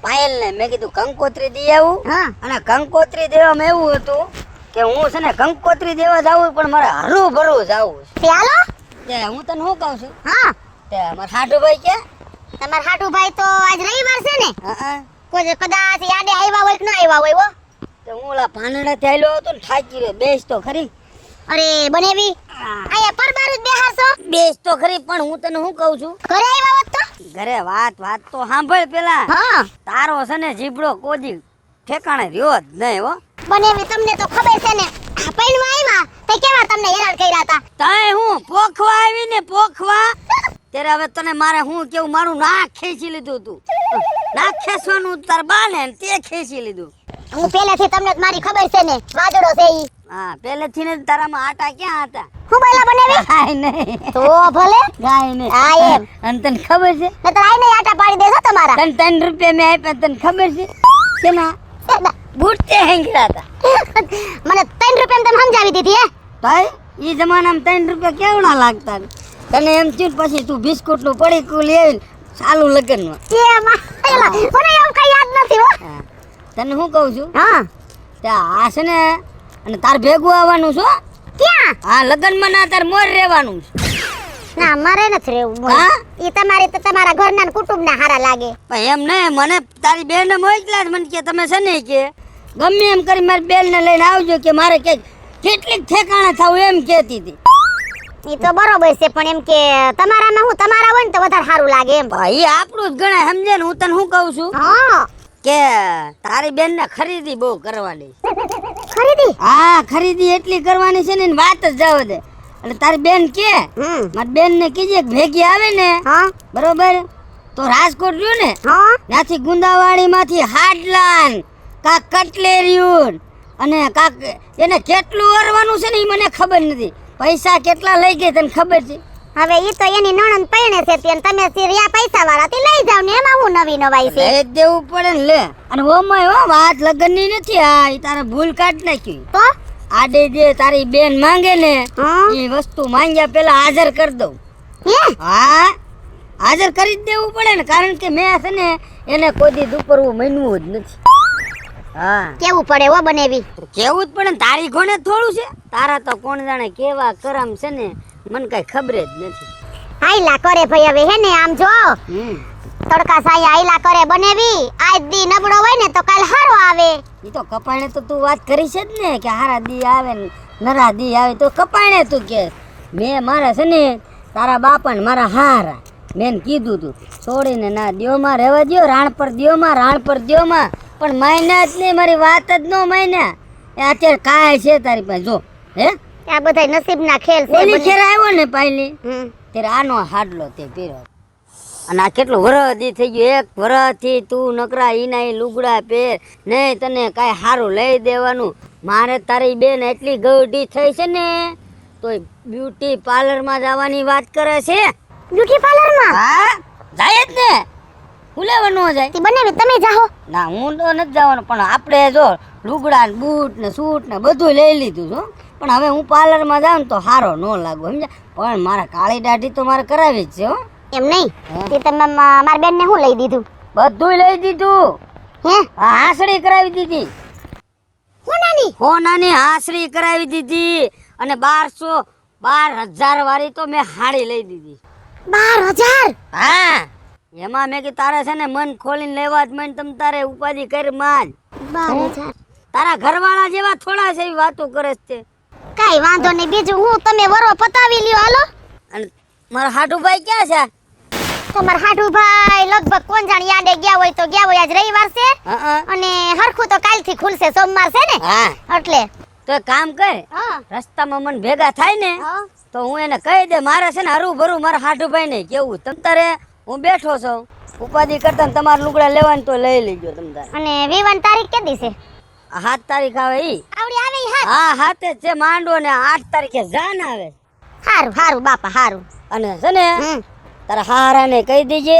પાયલ ને મેં કીધું કંકોત્રી દઈ આવું. હા અને કંકોત્રી દેવામાં એવું હતું કે હું છે ને કંકોત્રી દેવા જાવું પણ મારે હરું ભરું જાવું છે. તે હાલો તે હું તને શું કહું છું હા તે મારા હાડુભાઈ કે તમાર હાટુભાઈ તો આજ રવિવાર છે ને હા કોઈ કદાચ યાદે આવ્યા હોય કે ન આવ્યા હોય હો તો હું ઓલા ભાનડા થી આવેલો હતો ને થાકી રહ્યો બેસ તો ખરી અરે બનેવી આયા પરબારું જ બેહારશો બેસ તો ખરી પણ હું તને શું કહું છું ઘરે આવ્યા હોત તો ઘરે વાત તો સાંભળ પેલા હા તારો છે ને જીબડો કોજી ઠેકાણે રહ્યો જ નહીં હો બનેવી તમને તો ખબર છે ને આ પૈણવા આવ્યા તે કેવા તમને હેરાન કર્યા હતા તાય હું પોખવા આવી ને પોખવા ત્યારે હવે તને મારે હું કેવું મારું નાક ખેંચી લીધું તું નાક ખેંચવાનું તાર બાને ને તે ખેંચી લીધું હું પહેલેથી તમને જ મારી ખબર છે ને વાજડો છે ઈ હા પહેલેથી ને તારામાં આટા ક્યાં હતા હું બોલા બનેવી ગાય નહીં તો ભલે ગાય નહીં હા એમ અને તને ખબર છે નતર આઈને આટા પાડી દેજો તમારા તને 3 રૂપિયા મેં આપ્યા તને ખબર છે કેના બૂટ તે હેંગડા હતા મને 3 રૂપિયા તમે સમજાવી દીધી હે ભાઈ ઈ જમાનામાં 3 રૂપિયા કેવડા લાગતા ને? તને એમ થયું ને પછી તું બિસ્કુટ નું પડીકું લઈ ચાલુ લગનમાં એમાં એલા મને એવું કઈ યાદ નથી હો હા. તને શું કહું છું હા ત્યાં આ છે ને અને તાર ભેગું આવવાનું છો ક્યાં હા લગનમાં ના તાર મોર રહેવાનું છે ના મારે નથી રહેવું હા? ઈ તમારે તો તમારા ઘરના ને કુટુંબના હારા લાગે પણ એમ નહીં મને તારી બેન ને મોકલા મને કે તમે છે ને કે ગમે એમ કરી મારી બેન ને લઈને આવજો કે મારે કે કેટલીક ઠેકાણા થાવ એમ કહેતી હતી ઈ તો બરોબર છે પણ એમ કે તમારામાં હું તમારા હોય ને તો વધારે સારું લાગે એમ ભાઈ આપણું જ ગણાય સમજે ને હું તને શું કહું છું હા કે તારી બેન ને ખરીદી બહુ કરવાની ખરીદી હા ખરીદી એટલી કરવાની છે ને એની વાત જ જવા દે એટલે તારી બેન કે મારી બેન ને કીજે કે ભેગી આવે ને હા બરોબર તો રાજકોટ રહ્યું ને હા ત્યાંથી ગુંદાવાડી માંથી હાડલાન કાક કટલેરિયું અને કાક એને કેટલું અરવાનું છે ને એ મને ખબર નથી પૈસા કેટલા લઈ ગઈ તને ખબર છે હવે ઈ તો એની નણંદ પૈણે છે તે તમે સિરિયા પૈસા વાળા થી લઈ જાવ ને એમાં હું નવી નવાઈ છે લઈ જ દેવું પડે ને લે અને ઓમાય હો વાત લગન ની નથી આ ઈ તારે ભૂલ કાઢ નાખી તો આડે જે તારી બેન માંગે ને હા એ વસ્તુ માંગ્યા પેલા હાજર કરી દઉં હે હા હાજર કરી જ દેવું પડે ને કારણ કે મેં છે ને એને કોઈ દી દુપરવું મનવું જ નથી હા કેવું પડે હો બનેવી કેવું જ પડે ને તારી કોને થોડું છે તારા તો કોણ જાણે કેવા કરમ છે ને મને કઈ ખબર જ નથી આઈલા કરે ભાઈ હવે હે ને આમ જો હમ તડકા સાયા આઈલા કરે બનેવી આજ દી નબળો હોય ને તો કાલ હારો આવે ઈ તો કપાણે તો તું વાત કરી છે જ ને કે હારા દી આવે ને નરા દી આવે તો કપાણે તું કે મેં મારા છે ને તારા બાપા ને મારા હારા મેં કીધું તું છોડીને ના દ્યોમાં રહેવા દ્યો રાણ પર દ્યોમાં પણ માયના જ નહીં મારી વાત જ ન માયના એ અત્યારે કાંઈ છે તારી પાસે જો હે આ બધા નસીબના ખેલ છે ઓલી ખેર આવ્યો ને પાયલી હમ. ત્યારે આનો હાડલો તે પીરો અને આ કેટલું વરદી થઈ ગયું એક વરથી તું નકરા ઈના ઈ લુગડા પહેર નહીં તને કાંઈ સારું લઈ દેવાનું મારે તારી બેન એટલી ગૌડી થઈ છે ને તો બ્યુટી પાર્લરમાં જવાની વાત કરે છે બ્યુટી પાર્લરમાં હા જાય જ ને હું લેવા ન જાય તી બનેવી તમે જાઓ ના હું તો નથી જવાનું પણ આપણે જો લુગડા ને બૂટ ને સૂટ ને બધું લઈ લીધું છું પણ હવે હું પાર્લરમાં જાઉં ને તો સારો ન લાગુ સમજ્યા પણ મારા કાળી દાઢી તો મારે કરાવી જ છે હો એમ નહીં તે તમે મારા બેન ને હું લઈ દીધું બધું લઈ દીધું હે હાસડી કરાવી દીધી હું નાની હોનાની હાસડી કરાવી દીધી અને 12,000 વાળી તો મેં હાડી લઈ દીધી 12,000 હા એમાં મેં કે તારે છે ને મન ખોલીને લેવા જ મન તમ તારે ઉપાધિ કરી માન 12,000 તારા ઘરવાળા જેવા થોડા છે એવી વાતો કરે છે કાઈ વાંધો નહીં બીજું હું તમે વરો પતાવી લ્યો હાલો અને મારા હાટુભાઈ ક્યાં છે તમારા હાઠુભાઈ લગભગ કોણ જાણ યાદે ગયા હોય તો ગયા હોય આજ રવિવાર છે હા અને હરખું તો કાલથી ખુલશે સોમવાર છે ને હા એટલે તો એક કામ કર હા રસ્તામાં મને ભેગા થાય ને હા તો હું એને કહી દે મારે છે ને હરું ભરું મારા હાટુભાઈ ને કેવું તમ તારે હું બેઠો છું ઉપાધિ કરતા ને તમારા લુગડા લેવાનું તો લઈ લેજો તમ તારે અને વિવાન તારીખ કેદી છે આ 7 તારીખ આવે ઈ આવડી આવે ઈ હા હા હાથે જ છે માંડવો ને 8 તારીખે જાન આવે હારું હારું બાપા હારું અને છે ને હમ તારા હારાને કહી દેજે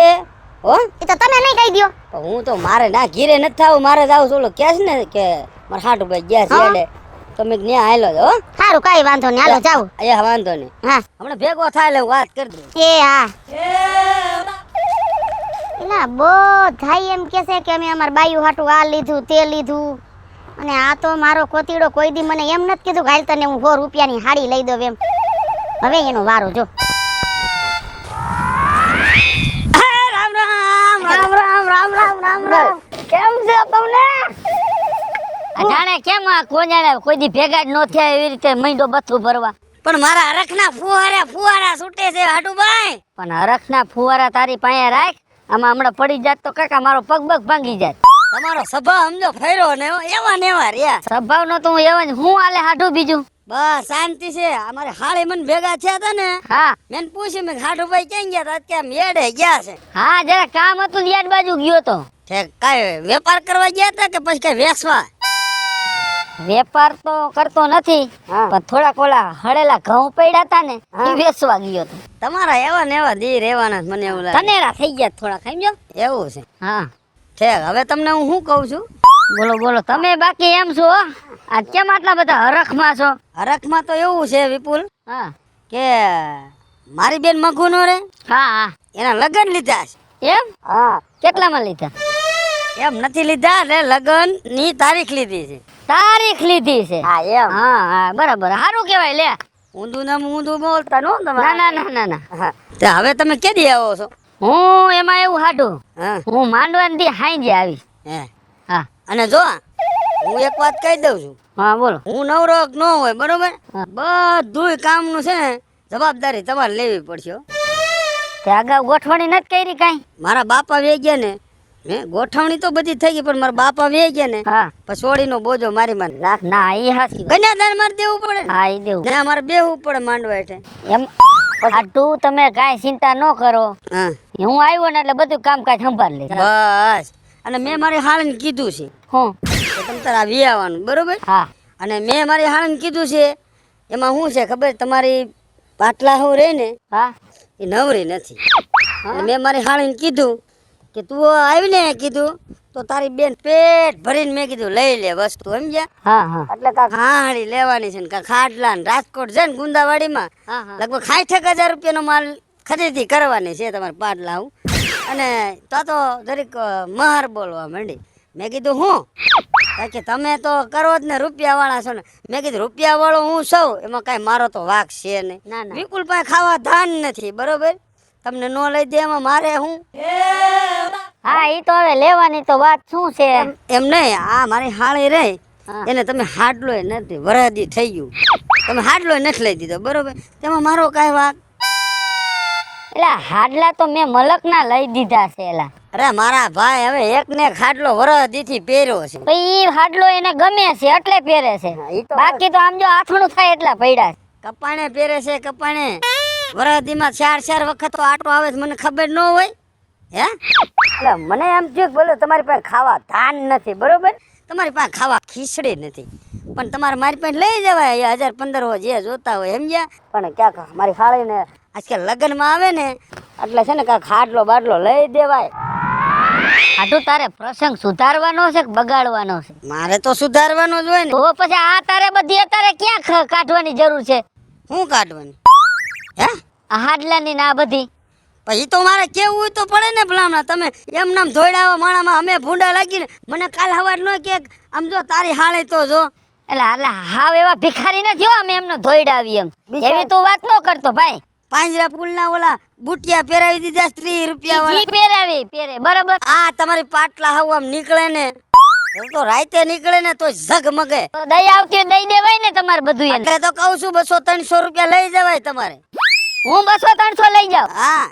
હો એ તો તમે નહીં કહી દ્યો પણ હું તો મારે ના ઘીરે નથી થાવું મારે જાવ છું ઓલો કે છે ને કે મારા હાટુભાઈ ગયા છે એટલે તમે ત્યાં આયલો હો હારું કાઈ વાંધો નહીં હાલો જાવ અહીંયા વાંધો નહીં હા હમણાં ભેગો થાય એટલે હું વાત કરી દઉં એ હા એલા બધાય એમ કે છે કે અમે અમાર બાયું હાટું આ લીધું તે લીધું અને આ તો મારો કોતીડો કોઈ દી મને એમ નથી કીધું કે હાલ તને હું 100 રૂપિયાની હાડી લઈ દઉં એમ હવે એનો વારો જો રામ રામ રામ રામ રામ રામ રામ રામ. કેમ છે તમને? આ જાણે કેમ આ કોજાણે કોઈ દી ભેગા જ ન થયા એવી રીતે મહિનો બથું ભરવા. પણ મારા હરખના ફુવારા છૂટે છે હાટુભાઈ. પણ હરખના ફુવારા તારી પાસે રાખ. આમાં હમણાં પડી જાત તો કાકા મારો પગ બગ ભાંગી જાય. તમારો સ્વભાવ સમજો ફેરો ને એવા ને એવા રહ્યા. સ્વભાવ નો તો હું એવા જ હું આલે હાડું બીજું. બસ શાંતિ છે. અમારે હાળે મને ભેગા થયા હતા ને, હા મેં પૂછ્યું મેં હાટુભાઈ ક્યાં ગયા હતા? અત્યારે મેળે ગયા છે. હા જરા કામ હતું યાદ બાજુ ગયો તો. ઠેક કાંઈ વેપાર કરવા ગયા હતા કે પછી કઈ વેચવા? વેપાર તો કરતો નથી પણ થોડા કોલા હળેલા ઘઉં પડ્યા હતા ને એ વેચવા ગયો તો. તમારા એવા ને એવા દી રહેવાના મને એવું લાગે. તનેરા થઈ ગયા થોડા સમજો. એવું છે. હા ઠેક હવે તમને હું શું કહું છું, બોલો બોલો તમે બાકી એમ છો? આજ કેમ આટલા બધા હરખમાં છો? હરખમાં તો એવું છે વિપુલ હા કે મારી બેન મગુ નો રે, હા હા એના લગ્ન લીધા છે. એમ હા કેટલામાં લીધા? એમ નથી લીધા, એટલે લગ્ન ની તારીખ લીધી છે. તારીખ લીધી છે? હા એમ. હા હા બરાબર સારું કહેવાય લે. ઊંધું ને ઊંધું બોલતા નો તમે. ના ના ના ના ના હા. તે હવે તમે કેદી આવો છો? હું એમાં એવું હાડું હા હું માંડવાની દી હાંજે આવીશ. હે. હા અને જો હું એક વાત કહી દઉં છું, હા બોલો. હું નવરો ન હોય બરોબર, હા. બધું કામનું છે ને જવાબદારી તમારે લેવી પડશે હો. તે અગાઉ ગોઠવણી નથી કરી કાંઈ? મારા બાપા વે ગયા ને, હે ગોઠવણી તો બધી થઈ ગઈ, પણ મારા બાપા વે ગયા ને હા પછી સોડીનો બોજો મારી માં નાખ. ના એ હાચી વાત. કન્યાદાન મારે દેવું પડે ને. હા એ દેવું ને મારે બેહવું પડે માંડવા હેઠે. એમ. આ તું તમે કાંઈ ચિંતા ન કરો. હા હું આવ્યો ને એટલે બધું કામકાજ સંભાળ લે. બસ. અને મેં મારી હાળને કીધું છે હું કે તમે તારે આવી આવવાનું બરોબર. હા અને મેં મારી હાળને કીધું છે એમાં શું છે ખબર, તમારી પાટલા હું રહી ને હા એ નવરી નથી. અને મેં મારી હાળીને કીધું કે તું આવીને કીધું તો તારી બેન પેટ ભરીને મેં કીધું લઈ લે વસ્તુ સમજ્યા. હા હા એટલે કાંક હાળી લેવાની છે ને કાંક ખાટલા ને રાજકોટ છે ને ગુંદાવાડીમાં હા હા લગભગ 60,000 રૂપિયાનો માલ ખરીદી કરવાની છે તમારે પાટલા હું. અને તો જરીક મહાર બોલવા માંડી. મેં કીધું હું કારણ કે તમે તો કરો જ ને રૂપિયા વાળા છો ને. મેં કીધું રૂપિયા વાળો હું સૌ એમાં કાંઈ મારો તો વાક છે નહીં. ના ના વિપુલ પાસે ખાવા ધાન નથી બરોબર, તમને નો લઈ દે એમાં મારે હું. હા એ તો હવે લેવાની તો વાત શું છે? એમ નહીં, આ મારી હાળી રહી હા. એને તમે હાડલોય નથી, વરાદી થઈ ગયું, તમે હાડલોય નથી લઈ દીધો બરોબર, તેમાં મારો કાંઈ વાક. એટલે હાડલા તો મેં મલકના લઈ દીધા છે એલા. અરે મારા ભાઈ હવે એક ને એક હાડલો વરાદીથી પહેર્યો છે. તો ઈ હાડલો એને ગમે છે એટલે પહેરે છે. ઈ તો બાકી તો આમ જો આથણું થાય એટલા પડ્યા છે. કપાણે પહેરે છે કપાણે. વરાદીમાં 4 વખત તો આટો આવે છે, મને ખબર ન હોય હે. એટલે મને એમ થયું કે બોલો તમારી પાસે ખાવા ધાન નથી બરોબર, તમારી પાસે ખાવા ખીચડી નથી, પણ તમારે મારી પાસે લઈ જવાય 1000-1500 જે જોતા હોય સમજ્યા. પણ ક્યાંક મારી ખાળીને આજકાલ લગ્નમાં આવે ને એટલે છે ને કાંઈક હાડલો બાટલો લઈ દેવાય. આટલું તારે પ્રસંગ સુધારવાનો છે કે બગાડવાનો છે? મારે તો સુધારવાનો જ હોય ને. તો પછી આ તારે બધી અત્યારે ક્યાં કાઢવાની જરૂર છે? હું કાઢવાની હે? આ હાડલાની ને આ બધી પછી તો મારે કેવું તો પડે ને ભલામણા. તમે એમ નામ ધોઈડાવા માણામાં અમે ભૂંડા લાગીને મને કાલ હવાર નો કે આમ જો તારી હાળે તો જો. એટલે હાવ એવા ભિખારી નથી હો અમે એમનો ધોઈડાવી એમ. એવી તું વાત ન કરતો ભાઈ. પાંજરા પુલના ઓલા બુટિયા પહેરાવી દીધા 30 રૂપિયા વાળા. ઈ પહેરાવી પહેરે બરાબર. આ તમારી પાટલા હાવ આમ નીકળે ને તો રાતે નીકળે ને તો ઝગમગે. તો દઈ આવતી હોય દઈ દેવાય ને તમારે બધું એને. એટલે તો કહું છું 200-300 રૂપિયા લઈ જવાય તમારે. હું 200-300 લઈ જાઉં. હા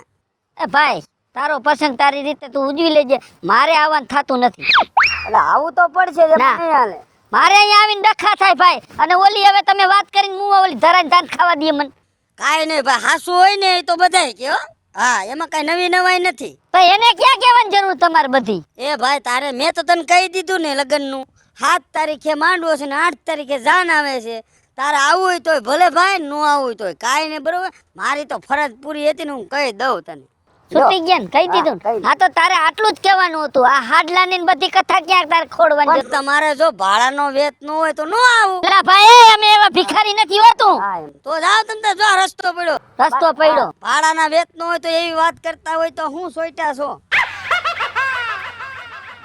એ ભાઈ તારો પસંદ તારી રીતે તું ઉજવી લેજે, મારે આવવાનું થતું નથી. એટલે આવું તો પડશે જ. ના. નહીં હાલે. મારે અહીંયા આવીને ડખા થાય ભાઈ. અને ઓલી હવે તમે વાત કરીને હું ઓલી ધરાને ધાન ખાવા દઈએ મને. કાંઈ નહીં ભાઈ, હાસુ હોય ને એ તો બધાય કે હો. હા એમાં કાંઈ નવી નવાઈ નથી. તો એને ક્યાં કહેવાની જરૂર તમારે બધી? એ ભાઈ તારે મેં તો તને કહી દીધું ને લગ્નનું 7 તારીખે માંડવો છે ને 8 તારીખે જાન આવે છે. તારે આવવું હોય તોય ભલે ભાઈ, ન આવવું હોય તોય કાંઈ નહીં બરોબર. મારી તો ફરજ પૂરી હતી ને હું કહી દઉં તને. છૂટી ગયા ને કહી દીધું ને. હા તો તારે આટલું જ કહેવાનું હતું. આ હાડલાની ને બધી કથા ક્યાં તારે ખોડવાની પણ તમારે જો ભાડાનો વેત ન હોય તો ન આવું. પેલા ભાઈ અમે એવા ભિખારી નથી હોતું. હા એમ તો જાવ તમે તો જો રસ્તો પડ્યો. રસ્તો પડ્યો. ભાડાના વેત ન હોય તો એવી વાત કરતા હોય તો હું સોઈટા છો.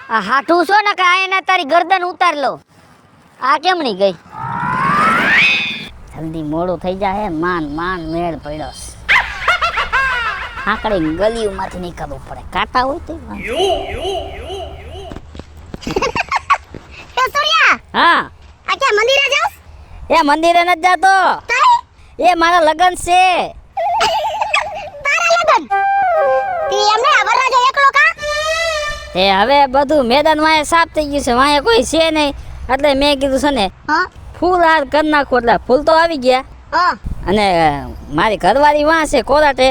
આ હાઠું છો ને કે આ એના તારી ગરદન ઉતાર લો. આ કેમ નહીં ગઈ? જલ્દી મોડું થઈ જાય. માન મેળ પડ્યો. આકડે ગલીઓમાંથી નીકળવું પડે, કાંટા હોય તો એ સૂર્યા હા. આ ક્યાં મંદિરે જાસ એ મંદિરે નથી જાતો, એ મારા લગન છે. તારા લગન તી એમને વરરાજો એકલો કા એ હવે બધું મેદાન વાંહે સાફ થઈ ગયું છે, વાંહે કોઈ છે નહીં, એટલે મેં કીધું છે ને હા ફૂલ હાર કરી નાખું. એટલે ફૂલ તો આવી ગયા હા અને મારી ઘરવાળી વાં છે કોરાટે,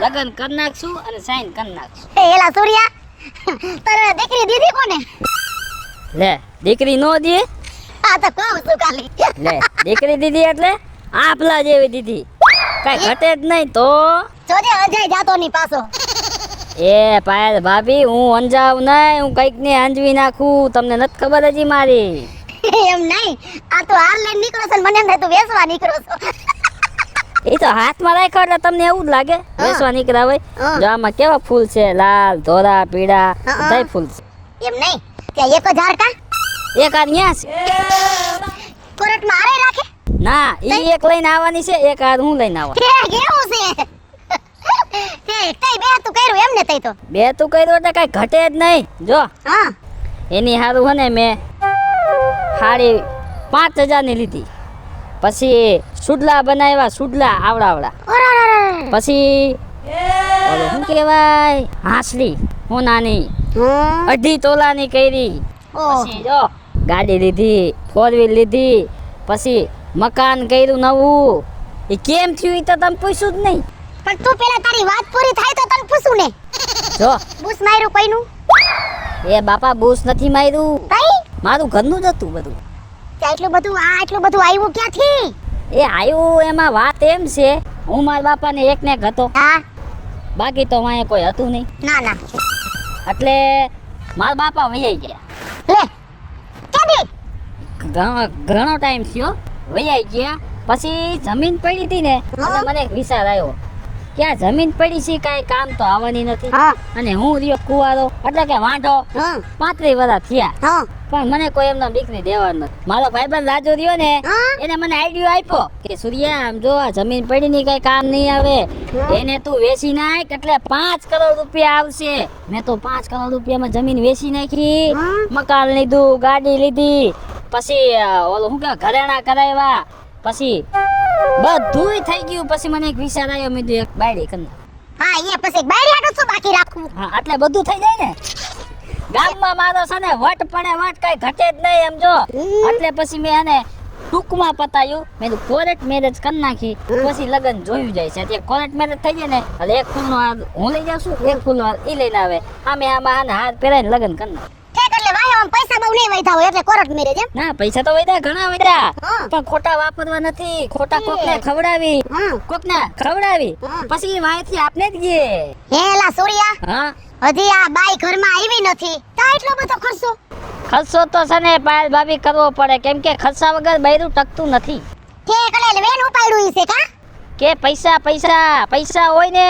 લગન કરી નાખશું અને સાઈન કરી નાખશું. એ એલા સૂર્યા તારે દીકરી દીધી કોને લે દીકરી નો દે, આ તો કહું છું ખાલી લે દીકરી દીધી એટલે આપલા જેવી દીધી, કઈ ઘટે જ નહીં. તો જોજે અજય જાતો ની પાછો એ પાયલ ભાભી હું અંજાવ નહીં, હું કઈક ને અંજવી નાખું, તમને નથી ખબર હજી મારી. એમ નહીં આ તો હાર લઈને નીકળો છે ને મને એમ થાય તું વેચવા નીકળો છો એ તો હાથમાં રાખ્યો એટલે તમને એવું જ લાગે વેસવા નીકળ્યા હોય. હા. જો આમાં કેવા ફૂલ છે, લાલ ધોળા પીળા હા. બધાય ફૂલ છે. એમ નહીં ત્યાં એક જ હાર કા એક આ ન્યા છે, કોરટમાં હારે રાખે ના ઈ એક લઈને આવવાની છે, એક આ હું લઈને આવવા. કે કેવું છે તે કઈ બે તું કર્યું એમ ને તઈ તો બે તું કર્યું એટલે કઈ ઘટે જ નહીં. જો હા એની હારું હે ને મેં સાડી 5,000 ની લીધી, પછી સુડલા બનાવ્યા, સુડલા આવડા પછી ઓલું શું કહેવાય હાંસલી હોનાની 2.5 તોલાની કરી, પછી જો ગાડી લીધી, 4 વ્હીલ લીધી, પછી મકાન કર્યું નવું. એ કેમ થયું એ તો તમે પૂછ્યું જ નહીં. પણ તું પેલા તારી વાત પૂરી થાય તો તને પૂછું ને જો બુસ માર્યું કોઈનું એ બાપા બૂસ નથી માર્યું, કઈ મારું ઘરનું જ હતું બધું. ત્યાં એટલું બધું આવ્યું ક્યાંથી એ આવ્યું એમાં વાત એમ છે, હું મારા બાપાને એકને એક હતો, હા બાકી તો વાંહે કોઈ હતું નહીં, ના ના એટલે મારા બાપા વૈયાઈ ગયા. લે ક્યાંથી ઘણો ટાઈમ થયો વૈયાઈ ગયા. પછી જમીન પડી હતી ને એટલે મને એક વિચાર આવ્યો કે આ જમીન પડી છે કાંઈ કામ તો આવવાની નથી, હા અને હું રહ્યો કુવારો એટલે કે વાંઢો, હા 35 વર્ષ થયા હા પણ મને કોઈ એમનો દીકરી દેવાનું નથી. મારો ભાઈબંધ રાજુ રહ્યો ને હા. એને મને આઈડિયો આપ્યો કે સૂર્યા આમ જો આ જમીન પડી ની કઈ કામ નહીં આવે, એને તું વેચી નાખ એટલે 5 કરોડ રૂપિયા આવશે. મેં તો 5 કરોડ રૂપિયામાં જમીન વેચી નાખી, હા. મકાન લીધું, ગાડી લીધી, પછી ઓલું શું કે ઘરેણા કરાવ્યા, પછી બધુંય થઈ ગયું. પછી મને એક વિચાર આવ્યો, મેં કીધું એક બાયડી કરી નાખ. હા એ પછી બાયરી હાટું શું બાકી રાખવું હા એટલે બધું થઈ જાય ને. ગામમાં મારો છે ને વટ પડે વટ કઈ ઘટે જ નહીં એમ જો. એટલે પછી મેં એને ટૂંકમાં પતાયું, મેં કીધું કોર્ટ મેરેજ કરી નાખી, પછી લગ્ન જોયું જાય છે. એટલે કોર્ટ મેરેજ થઈ જાય ને એટલે એક ફૂલનો હાર હું લઈ જાઉં છું, એક ફૂલનો હાર ઈ લઈને આવે, આમાં હાથ પહેરાઈને લગ્ન કરી નાખ. ઠેક એટલે વાહે આમ પૈસા બહુ નહીં વૈધા હોય એટલે કોરટ મેરેજ એમ ના પૈસા તો વધ્યા, ઘણા વધ્યા, હા. પણ ખોટા વાપરવા નથી, ખોટા કોકને ખવડાવી, હા. કોકને ખવડાવી, હા. પછી વાયથી આપને જ ગયે. હે એલા સૂર્યા હા હજી આ બાઈ ઘરમાં આવી નથી તા એટલો બધો ખર્ચો ખર્ચો તો છે ને પાયલ ભાભી કરવો પડે, કેમ કે ખર્ચા વગર બૈરું ટકતું નથી. ઠેક એટલે વેન ઉપાડ્યું ઈ છે કા કે પૈસા પૈસા પૈસા હોય ને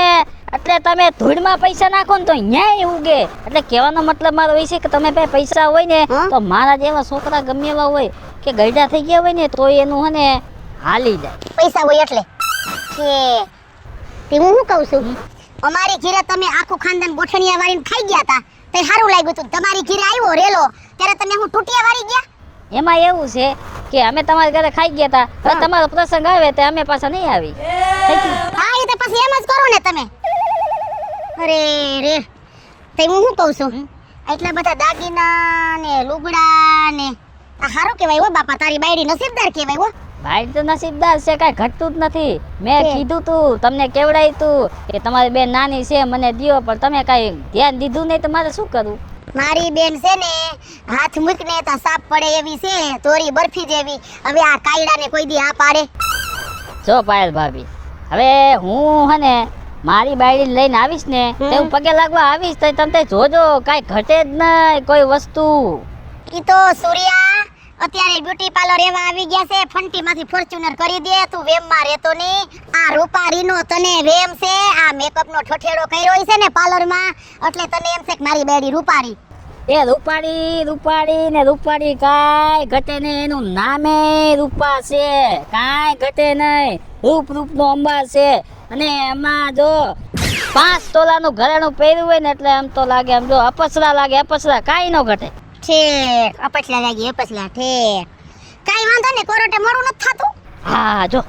એટલે તમે ધૂળમાં પૈસા નાખો ને તો ન્યાય ઉગે. એટલે કહેવાનો મતલબ મારો એ છે કે તમે પાસે પૈસા હોય ને હા. તો મારા જેવા છોકરા ગમે એવા હોય કે ગઈડા થઈ ગયા હોય ને તો એનું હે ને હાલી જાય. પૈસા હોય એટલે કે તે હું શું કહું છું અમારી ઘરે તમે આખું ખાનદાન ગોઠણિયા વાળીને ખાઈ ગયા તા તે સારું લાગ્યું તું તમારી ઘરે આવ્યો રેલો ત્યારે તમે હું ટૂટિયા વાળી ગયા એમાં એવું છે કે અમે તમારા ઘરે ખાઈ ગયા હતા, હવે તમારો પ્રસંગ આવે તો અમે પાછા નહીં આવી. થઈ ગયું? હા એ તો પછી એમ જ કરો ને તમે અરે રે તે હું શું કહું છું એટલા બધા દાગીના ને લુગડા ને આ સારું કહેવાય હો બાપા તારી બાયડી નસીબદાર કહેવાય હો ભાઈ તો નસીબદાર છે, કાંઈ ઘટતું જ નથી. મેં છે. કીધું તું તમને કેવડાયું તું કે તમારી બેન નાની છે મને દ્યો, પણ તમે કાંઈ ધ્યાન દીધું નહીં તો મારે શું કરવું. મારી બેન છે ને હાથ મૂકને તો સાપ પડે એવી છે તોરી બરફી જેવી હવે આ કાયડાને કોઈ દી આ પાડે જો પાયલ ભાભી, હવે હું હે ને મારી બાયડી લઈને આવીશ ને તો હું પગે લાગવા આવીશ તો તમે જોજો કાંઈ ઘટે જ નહીં કોઈ વસ્તુ. ઈ તો સૂર્યા અત્યારે બ્યુટી પાર્લર એવા આવી ગયા છે ફંટીમાંથી ફોર્ચ્યુનર કરી દે તું વેમમાં રહેતો નહીં આ રૂપારીનો તને વેમ છે આ મેકઅપનો ઠઠેડો કર્યો છે ને પાર્લરમાં એટલે તને એમ છે કે મારી બેડી રૂપારી એ રૂપાડી રૂપાડી ને રૂપાડી કાંઈ ઘટે નહીં, એનું નામે રૂપા છે, કાંઈ ઘટે નહીં, રૂપ રૂપનો અંબા છે. અને એમાં જો 5 તોલાનું ઘરેણું પહેર્યું હોય ને એટલે આમ તો લાગે આમ જો અપસરા લાગે અપસરા કાંઈ ન ઘટે. ઠીક અપસલા લાગી અપસલા ઠીક કાઈ વાંધો ને કોરોટે મોડું નથી થાતું હા જો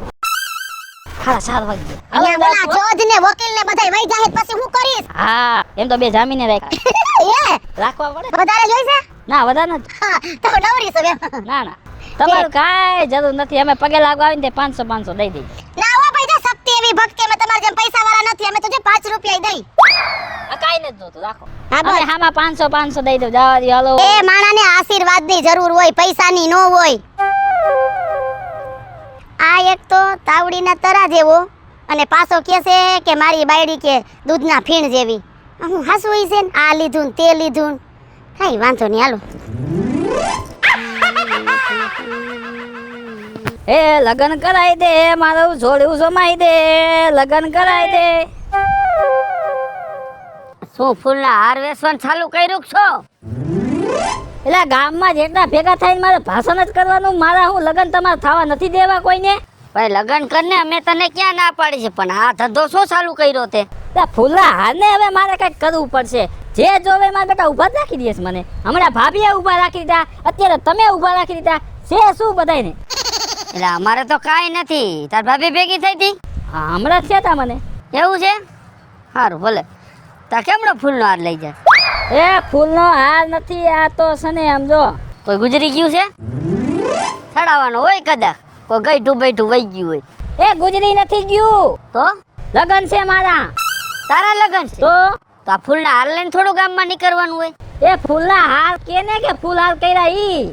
4:30 વાગી અહીંયા ઓલા ગયા. જજ ને વકીલ ને બધાય વઈ જાહે પછી હું કરીશ હા એમ તો બે જામીને રાખ્યા એ રાખવા પડે. વધારે જોઈશે ના વધારે નથી. હા, તો નવરી છો એમ ના ના તમારું કાંઈ જરૂર નથી. અમે પગે લાગવા આવીને તે 500 દઈ દઈએ. ના હો ભાઈ જો શક્તિ એવી ભક્તિ અમે તમારા જેમ પૈસા વાળા નથી અમે તો જે 5 રૂપિયા દઈ આ કાંઈ નથી જોતું રાખો. હા, બસ. અમે હામાં 500 દઈ દઉં જવા દો હાલો. એ માણાને આશીર્વાદની જરૂર હોય પૈસાની નો હોય આ એક તો તાવડીના તરા જેવો અને પાછો કહે છે કે મારી બાયડી કે દૂધના ફીણ જેવી હું હાસુ હોય છે ને આ લીધું ને તે લીધું ને. કાંઈ વાંધો નહીં હાલો એ લગન કરાઈ દે મારું જોડ્યું સમાઈ દે લગન કરાઈ દે. શું ફૂલના હાર વેચવાનું ચાલુ કર્યું કે છો? એટલે ગામમાં જેટલા ભેગા થઈને મારે ભાષણ જ કરવાનું. મારા હું લગન તમારે થવા નથી દેવા કોઈને. ભાઈ લગન કરને અમે તને ક્યાં ના પાડી છે પણ આ ધંધો શું ચાલુ કર્યો તે? એટલે ફૂલના હારને હવે મારે કંઈક કરવું પડશે. જે જોવે મારા બેટા ઊભા જ રાખી દઈશ મને. હમણાં ભાભીએ ઊભા રાખી દીધા અત્યારે તમે ઊભા રાખી દીધા છે શું બધાયને. એટલે અમારે તો કાંઈ નથી. તાર ભાભી ભેગી થઈ હતી હા હમણાં જ થયા તા મને. એવું છે? સારું ભલે. તાર કેમનો ફૂલનો હાર લઈ જાય? એ ફૂલનો હાર નથી આ તો સને આમ જો કોઈ ગુજરી ગયું છે? ચડાવવાનો હોય કદાચ કોઈ ગઈઠું બેઠું વહી ગયું હોય એ ગુજરી નથી ગયું. તો લગન છે મારા. તારા લગન છે તો તો આ ફૂલના હાર લઈને થોડું ગામમાં નીકળવાનું હોય. એ ફૂલના હાર કેને કે ફૂલ હાર કર્યા ઈ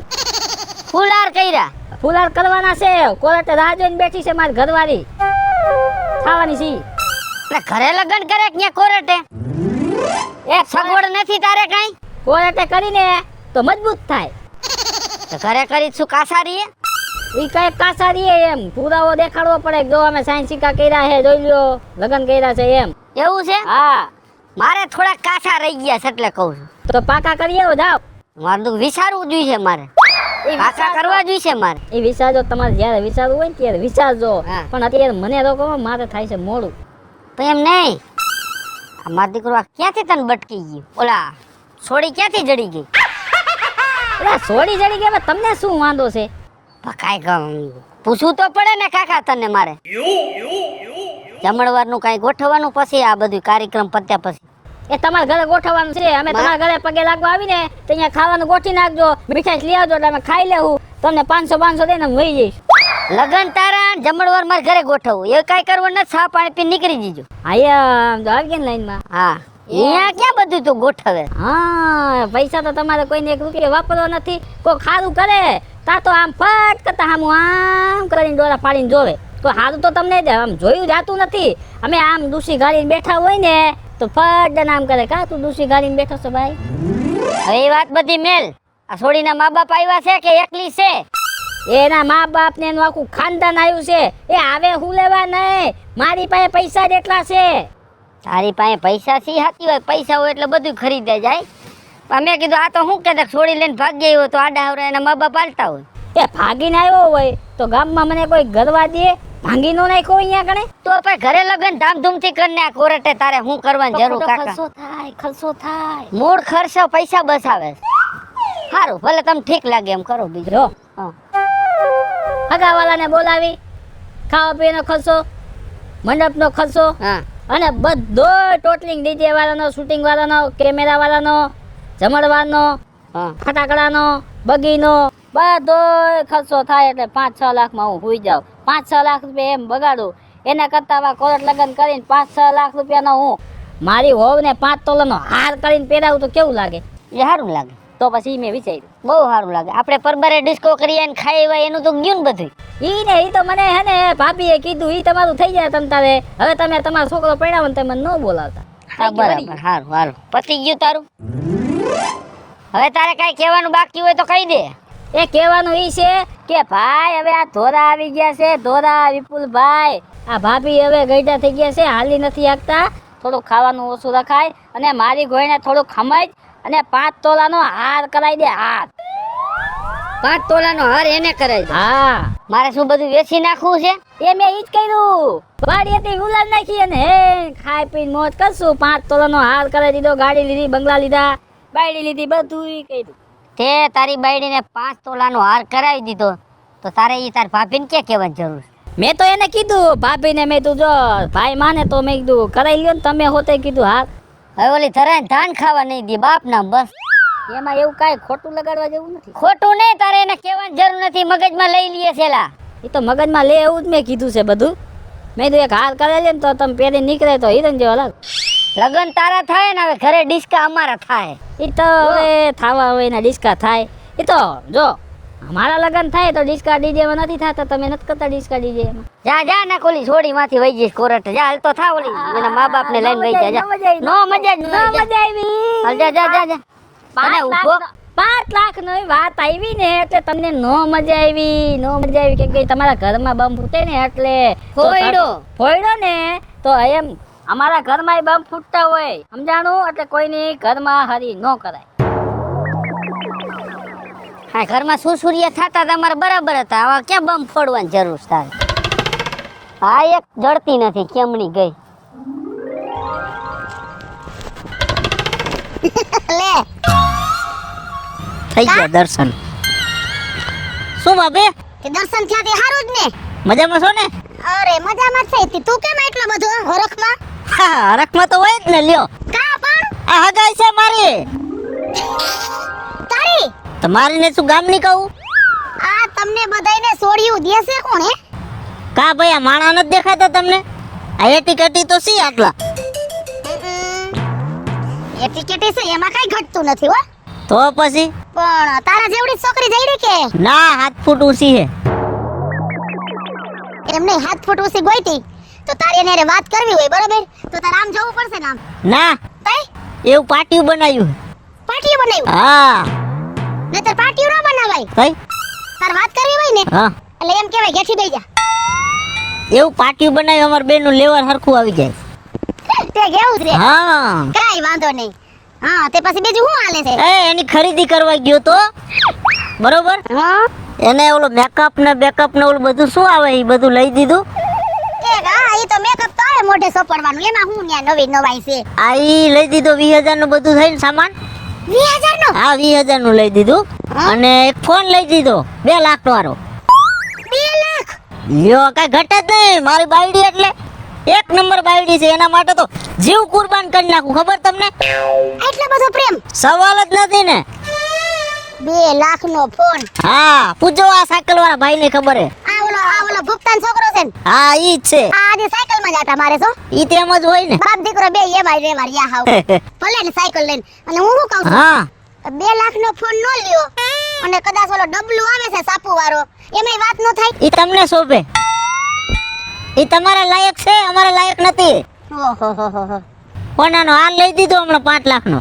ફૂલ હાર કર્યા ફૂલ હાર કરવાના છે. કોર્ટે રાહ જોઈને બેઠી છે મારી ઘરવાળી ખાવાની છે. એટલે ઘરે લગન કરે કે ન્યા કોરટે? એક સગવડ નથી તારે કાંઈ? કોર્ટે કરીને તો મજબૂત થાય. તો ઘરે કરી શું કાસારી? ઈ કઈ કાસારી એમ પુરાવો દેખાડવો પડે કે જો અમે સાયન્સ સિક્કા કર્યા છે જોઈ લ્યો લગન કર્યા છે એમ. એવું છે? હા મારે થોડા કાસા રહી ગયા છે એટલે કહું છું. તો પાકા કરી આવો જાઓ. મારે તો વિચારવું જોઈએ મારે. એ કાસા કરવા જોઈએ મારે. એ વિચારજો તમારે જ્યારે વિચારવું હોય ને ત્યારે વિચારજો. હા. પણ અત્યારે મને રોકો મારે થાય છે મોડું. તો એમ નહીં આ મારો દીકરો આ ક્યાંથી તને બટકી ગયું? ઓલા છોડી ક્યાંથી જડી ગઈ? એટલે સોડી જડી ગયા તમને શું વાંધો છે? કાંઈ પૂછવું તો પડે ને કાકા તને મારે. જમણવારનું કાંઈ ગોઠવવાનું પછી આ બધું કાર્યક્રમ પત્યા પછી. એ તમારા ઘરે ગોઠવવાનું છે. અમે તમારા ઘરે પગે લાગવા આવીને તો અહીંયા ખાવાનું ગોઠવી નાખજો મીઠાઈ લઈ આવજો એટલે અમે ખાઈ લેવું. તમને 500 દઈને અમે વહી જઈશ. લગન તારા જમણવાર મારે ઘરે ગોઠવવું એ કાંઈ કરવું નથી. સા પાણી પીને નીકળી જીજો. અહીંયા આવી ગયા ને લાઈનમાં. હા અહીંયા ક્યાં બધું તું ગોઠવે? હા પૈસા તો તમારે કોઈને 1 રૂપિયો વાપરવો નથી. કોઈ ખારું કરે તા તો આમ ફટ કરતા આમ કરીને ડોરા પાડીને જોવે. કોઈ સારું તો તમને આમ જોયું જાતું નથી. અમે આમ ડૂસી ગાડીને બેઠા હોય ને તો ફટ દઈને આમ કરે કા તું ડૂસી ગાડીને બેઠો છો ભાઈ. હવે એ વાત બધી મેલ. આ છોડીના મા બાપ આવ્યા છે કે એકલી છે? એના મા બાપ ને એનું આખું ખાનદાન આવ્યું છે. એ આવે હું લેવા નહીં. મારી પાસે પૈસા જ એટલા છે. તારી પાસે પૈસા સી હાથી હોય? પૈસા હોય એટલે બધું ખરીદે જાય. પણ મેં કીધું આ તો શું કહેતા છોડી લઈને ભાગી આવ્યો તો આડા આવડે એના મા બાપ હાલતા હોય. એ ભાગીને આવ્યો હોય તો ગામમાં મને કોઈ ગરવા દે ભાંગી નો નાખ્યો અહીંયા કણે તો પછી ઘરે લગન ધામધૂમથી કરીને આ કોરટે તારે શું કરવાની જરૂર કાકા? ખર્ચો થાય. મૂળ ખર્ચો પૈસા બસાવે. સારું ભલે તમને ઠીક લાગે એમ કરો બીજો. જો હગાવાલાને બોલાવી ખાવા પીવાનો ખર્ચો મંડપનો ખર્ચો હા અને બધો ટોટલિંગ ડીજે વાળાનો શૂટિંગ વાળાનો કેમેરા વાળાનો જમણવારનો હા ફટાકડાનો બગીનો બધો ખર્ચો થાય એટલે 5-6 લાખમાં હું હોઈ જાઉં. 5-6 લાખ રૂપિયા એમ બગાડું એના કરતાં કોર્ટ લગ્ન કરીને 5-6 લાખ રૂપિયાનો હું મારી હોવને 5 તોલાનો હાર કરીને પહેરાવું તો કેવું લાગે? એ સારું લાગે. તો પછી મેં વિચાર્યું બહુ સારું લાગે. આપણે પરબરે ડિસ્કો કરીએ ને ખાઈ હોય એનું તો ગયું ને બધું. ઈ તો મને હે ને ભાભીએ કીધું ઈ તમારું થઈ જાય તમ તારે. હવે તમે તમારો છોકરો પડ્યા ને તમે ન બોલાવતા. હા બરાબર સારું સારું પતી ગયું તારું. હવે તારે કાંઈ કહેવાનું બાકી હોય તો કહી દે. એ કહેવાનું ઈ છે કે ભાઈ હવે આ ધોરા આવી ગયા છે. ધોરા વિપુલભાઈ આ ભાભી હવે ગઈડા થઈ ગયા છે હાલી નથી શકતા. થોડું ખાવાનું ઓછું રખાય અને મારી ગોઈને થોડું ખમાય અને 5 તોલાનો હાર કરાવી દે. હાર 5 તોલાનો હાર એને કરાવી દો. હા મારે શું બધું વેચી નાખવું છે? એ મેં ઈ જ કર્યું. વાડી હતી ગુલાલ નાખી અને હે ખાઈ પીને મોજ કરશું. 5 તોલાનો હાર કરાવી દીધો, ગાડી લીધી, બંગલા લીધા, બાયડી લીધી, બધું ઈ કર્યું. તે તારી બાયડીને 5 તોલાનો હાર કરાવી દીધો તો તારે ઈ તાર ભાભીને ક્યાં કહેવાની જરૂર છે? મેં તો એને કીધું ભાભીને, મેં તું જો ભાઈ માને તો મેં કીધું કરાવી લ્યો ને તમે હોતે કીધું હાર. હવે ઓલી ધરાઈને ધાન ખાવા નહીં દે બાપ ના બસ. એમાં એવું કાંઈ ખોટું લગાડવા જેવું નથી. ખોટું નહીં, તારે એને કહેવાની જરૂર નથી, મગજમાં લઈ લઈએ છેલા. એ તો મગજમાં લે એવું જ મેં કીધું છે બધું. મેં કીધું એક હાર કરાવી લે ને તો તમે પહેરી નીકળે તો હિરન જેવા લાગ. લગન તારા થાય ને હવે ઘરે ડિસ્કા અમારા થાય. એ તો હવે થાવા હોય એના ડિસ્કા થાય. એ તો જો મારા લગન થાય તો ડિસ્કા ડીજે માં નથી થતા, તમે નથી કરતા ડિસ્કા ડીજે માં. જા જા ના કોલી છોડી માંથી વઈ જઈશ કોરટ. જા હાલ તો થા ઓલી એના મા બાપ ને લઈને વઈ જા. નો મજા જ ના મજા આવી. હાલ જા જા જા જા. અને ઊભો 5 લાખ ની વાત આવી ને એટલે તમને નો મજા આવી. નો મજા આવી કે તમારા ઘરમાં બમ ફૂટે ને એટલે ફોયડો ને તો એમ અમારા ઘરમાં બમ ફૂટતા હોય સમજાણું, એટલે કોઈની ઘરમાં હરી ન કરાય. હા ઘરમાં સુસુરિયા થતા તમારે બરાબર હતા, આવા ક્યાં બમ ફોડવાની જરૂર છે તારે? હા એક જડતી નથી, કેમણી ગઈ. લે થઈ ગયા દર્શન. શું બાબે તે દર્શન થયા તે હારું જ ને. મજામાં છો ને? અરે મજામાં જ છે. તું કેમ એટલો બધો હરખમાં? હા હરખમાં તો હોય જ ને. લ્યો કા પણ આ હગાઈ છે મારી. તારી તમારી ને શું ગામ ની કહું? આ તમને બધાયને સોડિયું દેશે કોણ હે? કા ભાઈ આ માણા નથી દેખાતા તમને? આ એટી કટી તો સી આટલા. એ ટિકેટી છે એમાં કઈ ઘટતું નથી હો. તો પછી પણ તારા જેવડી છોકરી જઈડી કે ના 7 ફૂટ ઊંચી છે. એમને 7 ફૂટ ઊંચી ગોઈતી તો તારી એને વાત કરવી હોય બરોબર તો તારે આમ જવું પડશે ને આમ. ના તઈ એવું પાટિયું બનાવ્યું. પાટિયું બનાવ્યું? હા નહીતર પાટિયું ના બનાવાય. તઈ તાર વાત કરવી હોય ને હા એટલે એમ કહેવાય ઘેઠી બેહી જા. એવું પાટિયું બનાવ્યું અમાર બેન નું લેવર હરખું આવી જાય. તે કેવું જ રે. હા કાઈ વાંધો નહીં. હા તે પછી બીજું શું હાલે છે? એ એની ખરીદી કરવા ગયો તો બરોબર. હા એને ઓલો મેકઅપ ને બેકઅપ ને ઓલું બધું શું આવે એ બધું લઈ દીધું. હા ઈ તો મેકઅપ તો આવે મોઢે સોપડવાનું એમાં હું ન્યા નવી નવાઈ છે. આ ઈ લઈ દીધો 20,000 નું બધું થઈને સામાન. 20,000 નો? હા 20,000 નું લઈ દીધું. અને એક ફોન લઈ દીધો 2 લાખ નો વાળો. 2 લાખ? લ્યો કઈ ઘટે જ નહીં. મારી બાયડી એટલે એક નંબર બાયડી છે. એના માટે તો જીવ કુરબાન કરી નાખું. ખબર તમને? એટલો બધો પ્રેમ? સવાલ જ નથી ને. 2 લાખ નો ફોન? હા પૂછો આ સાયકલ વાળા ભાઈ ને ખબર હે. આ ઓલો ભૂપતાન છોકરો છે ને? હા ઈ જ છે. આ આજે સાયકલ માં જાતા મારે છો? ઈ તેમ જ હોય ને. બાપ દીકરો બે એમાં રેવા રહ્યા હાવ. ભલે ને સાયકલ લઈને. અને હું શું કહું છું? હા 2 લાખ નો ફોન નો લ્યો અને કદાચ ઓલો ડબલું આવે છે સાપુ વાળો એમાંય વાત નો થાય? ઈ તમને શોભે. ઈ તમારા લાયક છે, અમારા લાયક નથી. ઓહો કોનાનો હાર લઈ દીધો હમણાં 5 લાખ નો.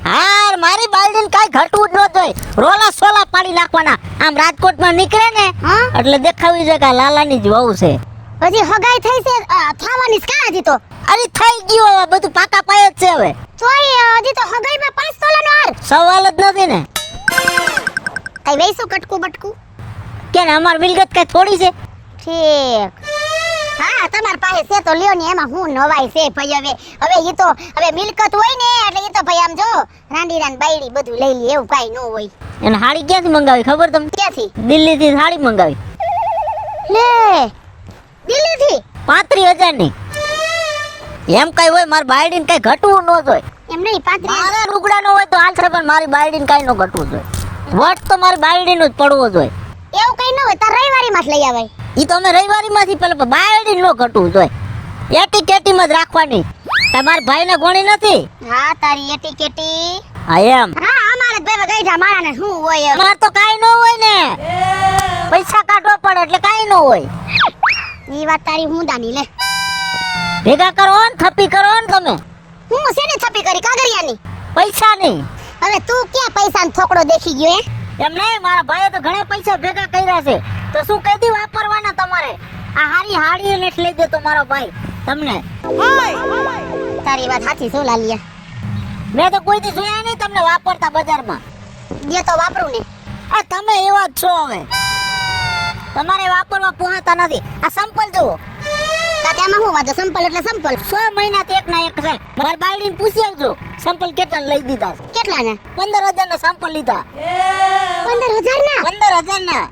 હાર મારી બાયડીને કાઈ ઘટવું જ ન જોઈએ. રોલા સોલા પાડી નાખવાના. આમ રાજકોટમાં નીકળે ને હા? એટલે દેખાવી છે કે આ લાલાની જ વહુ છે. હજી હગાઈ થઈ છે થવાની છે કા હજી તો? અરે થઈ ગયું હવે બધું પાકા પાયે જ છે હવે. તોય હજી તો હગાઈમાં 5 તોલાનો હાર. સવાલ જ નથી ને. કઈ વૈસું કટકું બટકું? કે ને અમાર મિલકત કઈ થોડી છે? ઠીક. હા તમાર પાસે છે તો લ્યો ને એમાં હું નવાઈ છે ભાઈ. હવે ઈ તો હવે મિલકત હોય ને એટલે ઈ તો ભાઈ આમ જો રાંડીરાન બાયડી બધું લઈ લે એવું કાઈ ન હોય. એને હાડી ક્યાંથી મંગાવી ખબર તમને? ક્યાંથી? દિલ્હી થી હાડી મંગાવી. લે દિલ્હી થી? 35,000 ની. એમ કઈ હોય મારી બાયડી ને કઈ ઘટવું ન જોઈએ. એમ નહીં 35. મારા રૂગડા નો હોય તો હાલ છે પણ મારી બાયડી ને કઈ ન ઘટવું જોઈએ. વટ તો મારી બાયડી નું જ પડવો જોઈએ. એવું કઈ ન હોય તાર રવિવારી માં જ લઈ આવાય. ઈ તો અમે રવિવારી માંથી પેલા બાયડી નો ઘટવું જોઈએ. એટી કેટી માં જ રાખવાની. તમારા ભાઈ ને ગોણી નથી? હા તારી એટી કેટી. હા એમ. હા અમારે ભાઈ ગઈઢા મારા ને શું હોય? અમાર તો કાઈ ન હોય ને. પૈસા કાઢવા પડે એટલે કાઈ ન હોય. ઈ વાત તારી હું દાની લે. ભેગા કરો ને થપ્પી કરો ને તમે. હું શેને છપી કરી કાગરિયાની? પૈસા નહીં. હવે તું ક્યાં પૈસાનો થોકડો દેખી ગયો હે? એમ નહીં મારા ભાઈએ તો ઘણા પૈસા ભેગા કર્યા છે. તો શું કદી વાપરવાના તમારે? આ હારી હાડી ને લઈ દેતો મારો ભાઈ તમને. તારી વાત સાચી શું લાલિયા? મેં તો કોઈ દી જોયા નહીં તમને વાપરતા બજારમાં. દે તો વાપરું ને. આ તમે એવા જ છો હવે. તમારે વાપરવા પોહાતા નથી. આ સંપલ જુઓ. તાત્યામાં હું વાંધો? સંપલ એટલે સંપલ. 6 મહિના તે એક ના એક છે. મારા બાયડીને પૂછી આવજો સંપલ કેટલા લઈ દીધા. કેટલાને? 15,000 ના સંપલ લીધા. 15,000 ના? 15,000 ના.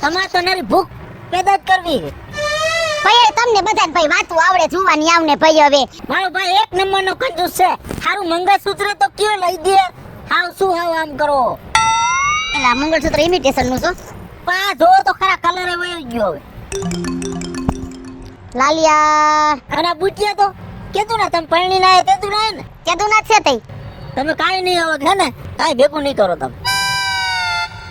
તમારે તો નરી ભૂખ પેદા જ કરવી. ભાઈ તમને બધાને ભાઈ વાતું આવડે જોવાની આવને ભાઈ. હવે મારો ભાઈ એક નંબરનો કંજૂસ છે. હારું મંગળસૂત્ર તો કયો લઈ દે. હાવ શું હાવ આમ કરો. એલા મંગળસૂત્ર ઇમિટેશન નું છો. પા જો તો ખરા કલર વયો ગયો હવે. લાલિયા અને બુટિયા તો કેતું ના તમે પરણી ના તેતું ના ને. કેતું ના છે તઈ. તમે કાઈ નહીં હવે છે ને કાઈ ભેગું નહીં કરો તમે.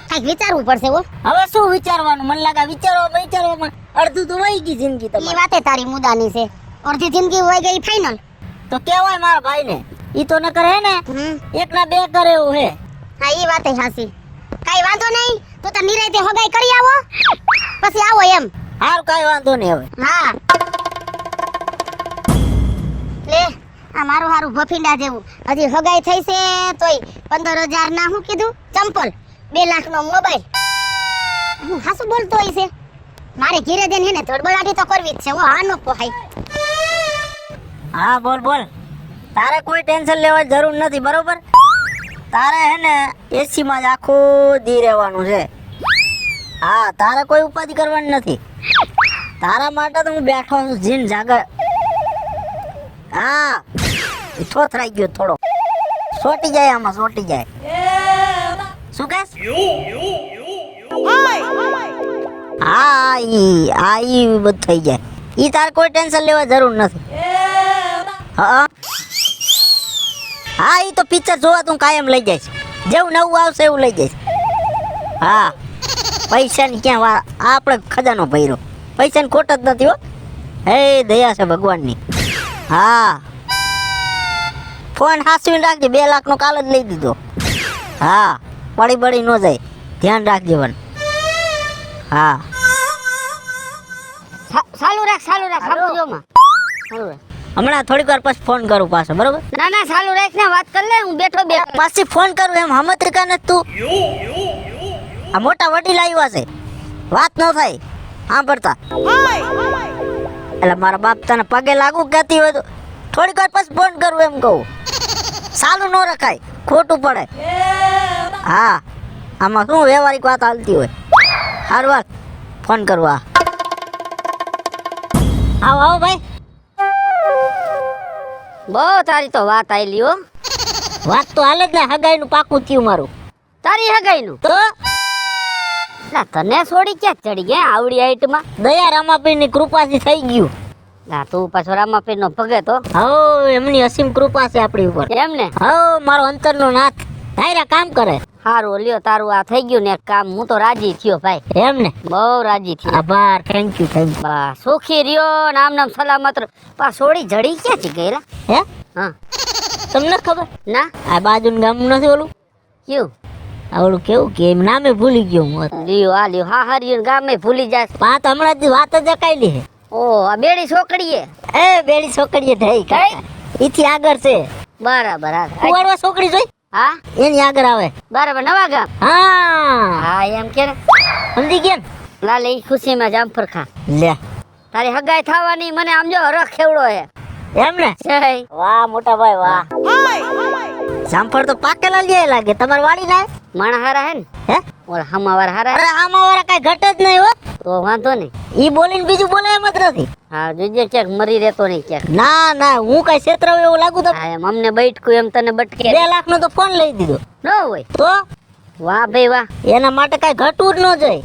કાઈ વિચારવું પડશે હો. હવે શું વિચારવાનું? મને લાગે વિચારવામાં અડધું તો વહી ગઈ જિંદગી તમારી. ઈ વાતે તારી મુદાની છે. અડધી જિંદગી વહી ગઈ ફાઇનલ. તો કેવાય મારા ભાઈને ઈ તો ન કરે ને. એક ના બે કરે એવું હે. હા ઈ વાતે હાસી. કાઈ વાંધો નહીં. તું તો નિરાતે હગાઈ કરી આવો પછી આવો એમ. હારું કાઈ વાંધો નહીં હવે. હા લે આ મારું હારું ભફીંડા જેવું હજી હગાઈ થઈ છે તોય 15,000 ના હું કીધું ચંપલ 2 લાખ નો મોબાઈલ. હું હાસુ બોલતો હોય છે. મારે ઘીરે દેન હેને ધડબડાટી તો કરવી જ છે. હું હા નો પોહાય. હા બોલ. તારે કોઈ ટેન્શન લેવાની જરૂર નથી બરોબર. તારે હે ને એસી માં જ આખો દી રહેવાનું છે. હા તારે કોઈ ઉપાધિ કરવાની નથી. તારા માટે તો હું બેઠો છું જીન જાગર. હા થોથરાઈ ગયો થોડો. સોટી જાય આમાં સોટી જાય. શું કહેશ? હા ઈ બધું થઈ જાય. ઈ તારે કોઈ ટેન્શન લેવા જરૂર નથી. હા ઈ તો પિક્ચર જોવા તું કાયમ લઈ જઈશ. જેવું નવું આવશે એવું લઈ જઈશ. હા પૈસાની ક્યાં વાર. આપણે ખજાનો ભર્યો. પૈસાની ખોટ જ નથી હો. હે દયા છે ભગવાનની. હા ફોન હાસવીને રાખજે. 2 લાખ નો કાલ જ લઈ દીધો. હા બળી ન જાય. ધ્યાન રાખજે વન. હા ચાલુ રાખ સાબુજોમાં. હમણાં થોડીક વાર પછી ફોન કરું પાછો બરોબર. ના ચાલુ રાખ ને વાત કર લે. હું બેઠો પછી ફોન કરું એમ હમત્રિકા ને તું. આ મોટા વડીલ આવ્યા છે. વાત ન થાય સાંભળતા. એટલે મારા બાપ તને પગે લાગુ કહેતી હોય તો થોડીક વાર પછી ફોન કરું એમ કહું. સાલું ન રખાય ખોટું પડે. હા આમાં શું વ્યવહારિક વાત હાલતી હોય. સારું વાત ફોન કરવા. આવો ભાઈ. બહુ તારી તો વાત આયલી હો. વાત તો હાલે જ ને. હગાઈ નું પાકું થયું મારું. તારી હગાઈ નું તો ના તને છોડી ક્યાં ચડી ગયા આવડી હાઈટ માં. દયા રામાપીર ની કૃપાથી થઈ ગયું. ના તું પાછો રામાપીર નો ભગત હો. હો એમની અસીમ કૃપા છે આપણી ઉપર. એમ ને. હો મારો અંતર નો નાથ ધાયરા કામ કરે. હારું લ્યો તારું આ થઈ ગયું ને એક કામ. હું તો રાજી થયો ભાઈ. એમ ને. બહુ રાજી થયો. આભાર. Thank you. બસ સુખી રહ્યો નામ સલામત. પા છોડી જડી ક્યાંથી ગયેલા હે? હા તમને ખબર ના? આ બાજુ ગામ નથી ઓલું કયું ઓલું કેવું કે એમ નામે ભૂલી ગયો હું. લ્યો હા હરિયું ગામે ભૂલી જાય. વાત હમણાં જ વાત જ અકાયેલી છે. ઓ આ બેડી છોકરીએ. બેડી છોકરીએ થઈ કાકા. ઈથી આગળ છે. બરાબર. કુવાડવા છોકરી જોઈ. હા એની આગળ આવે. બરાબર નવા ગામ. હા એમ કે સમજી ગયા ને. લાલે ઈ ખુશીમાં જામફળ ખા લે. તારી હગાઈ થવાની મને આમ જો હરખ ખેવડો હે. એમ ને. વાહ મોટા ભાઈ વાહ. જામફળ તો પાકેલા લે લાગે. તમાર વાડી ના માણા હારા હે ને. હે ઓર હમાવાર હારા. અરે હમાવાર કાઈ ઘટ જ નહીં હો. તો વાંધો નહીં. ઈ બોલીને બીજું બોલે એમ જ નથી. હા જોજે ક્યાંક મરી રહેતો નહીં ક્યાંક. ના હું કઈ ક્ષેત્ર એવું લાગુ તો. અમને બટકું એમ તને બટકે. 2 લાખ નો તો ફોન લઈ દીધો. ન હોય તો વાહ ભાઈ વાહ. એના માટે કઈ ઘટવું જ ન જોઈએ.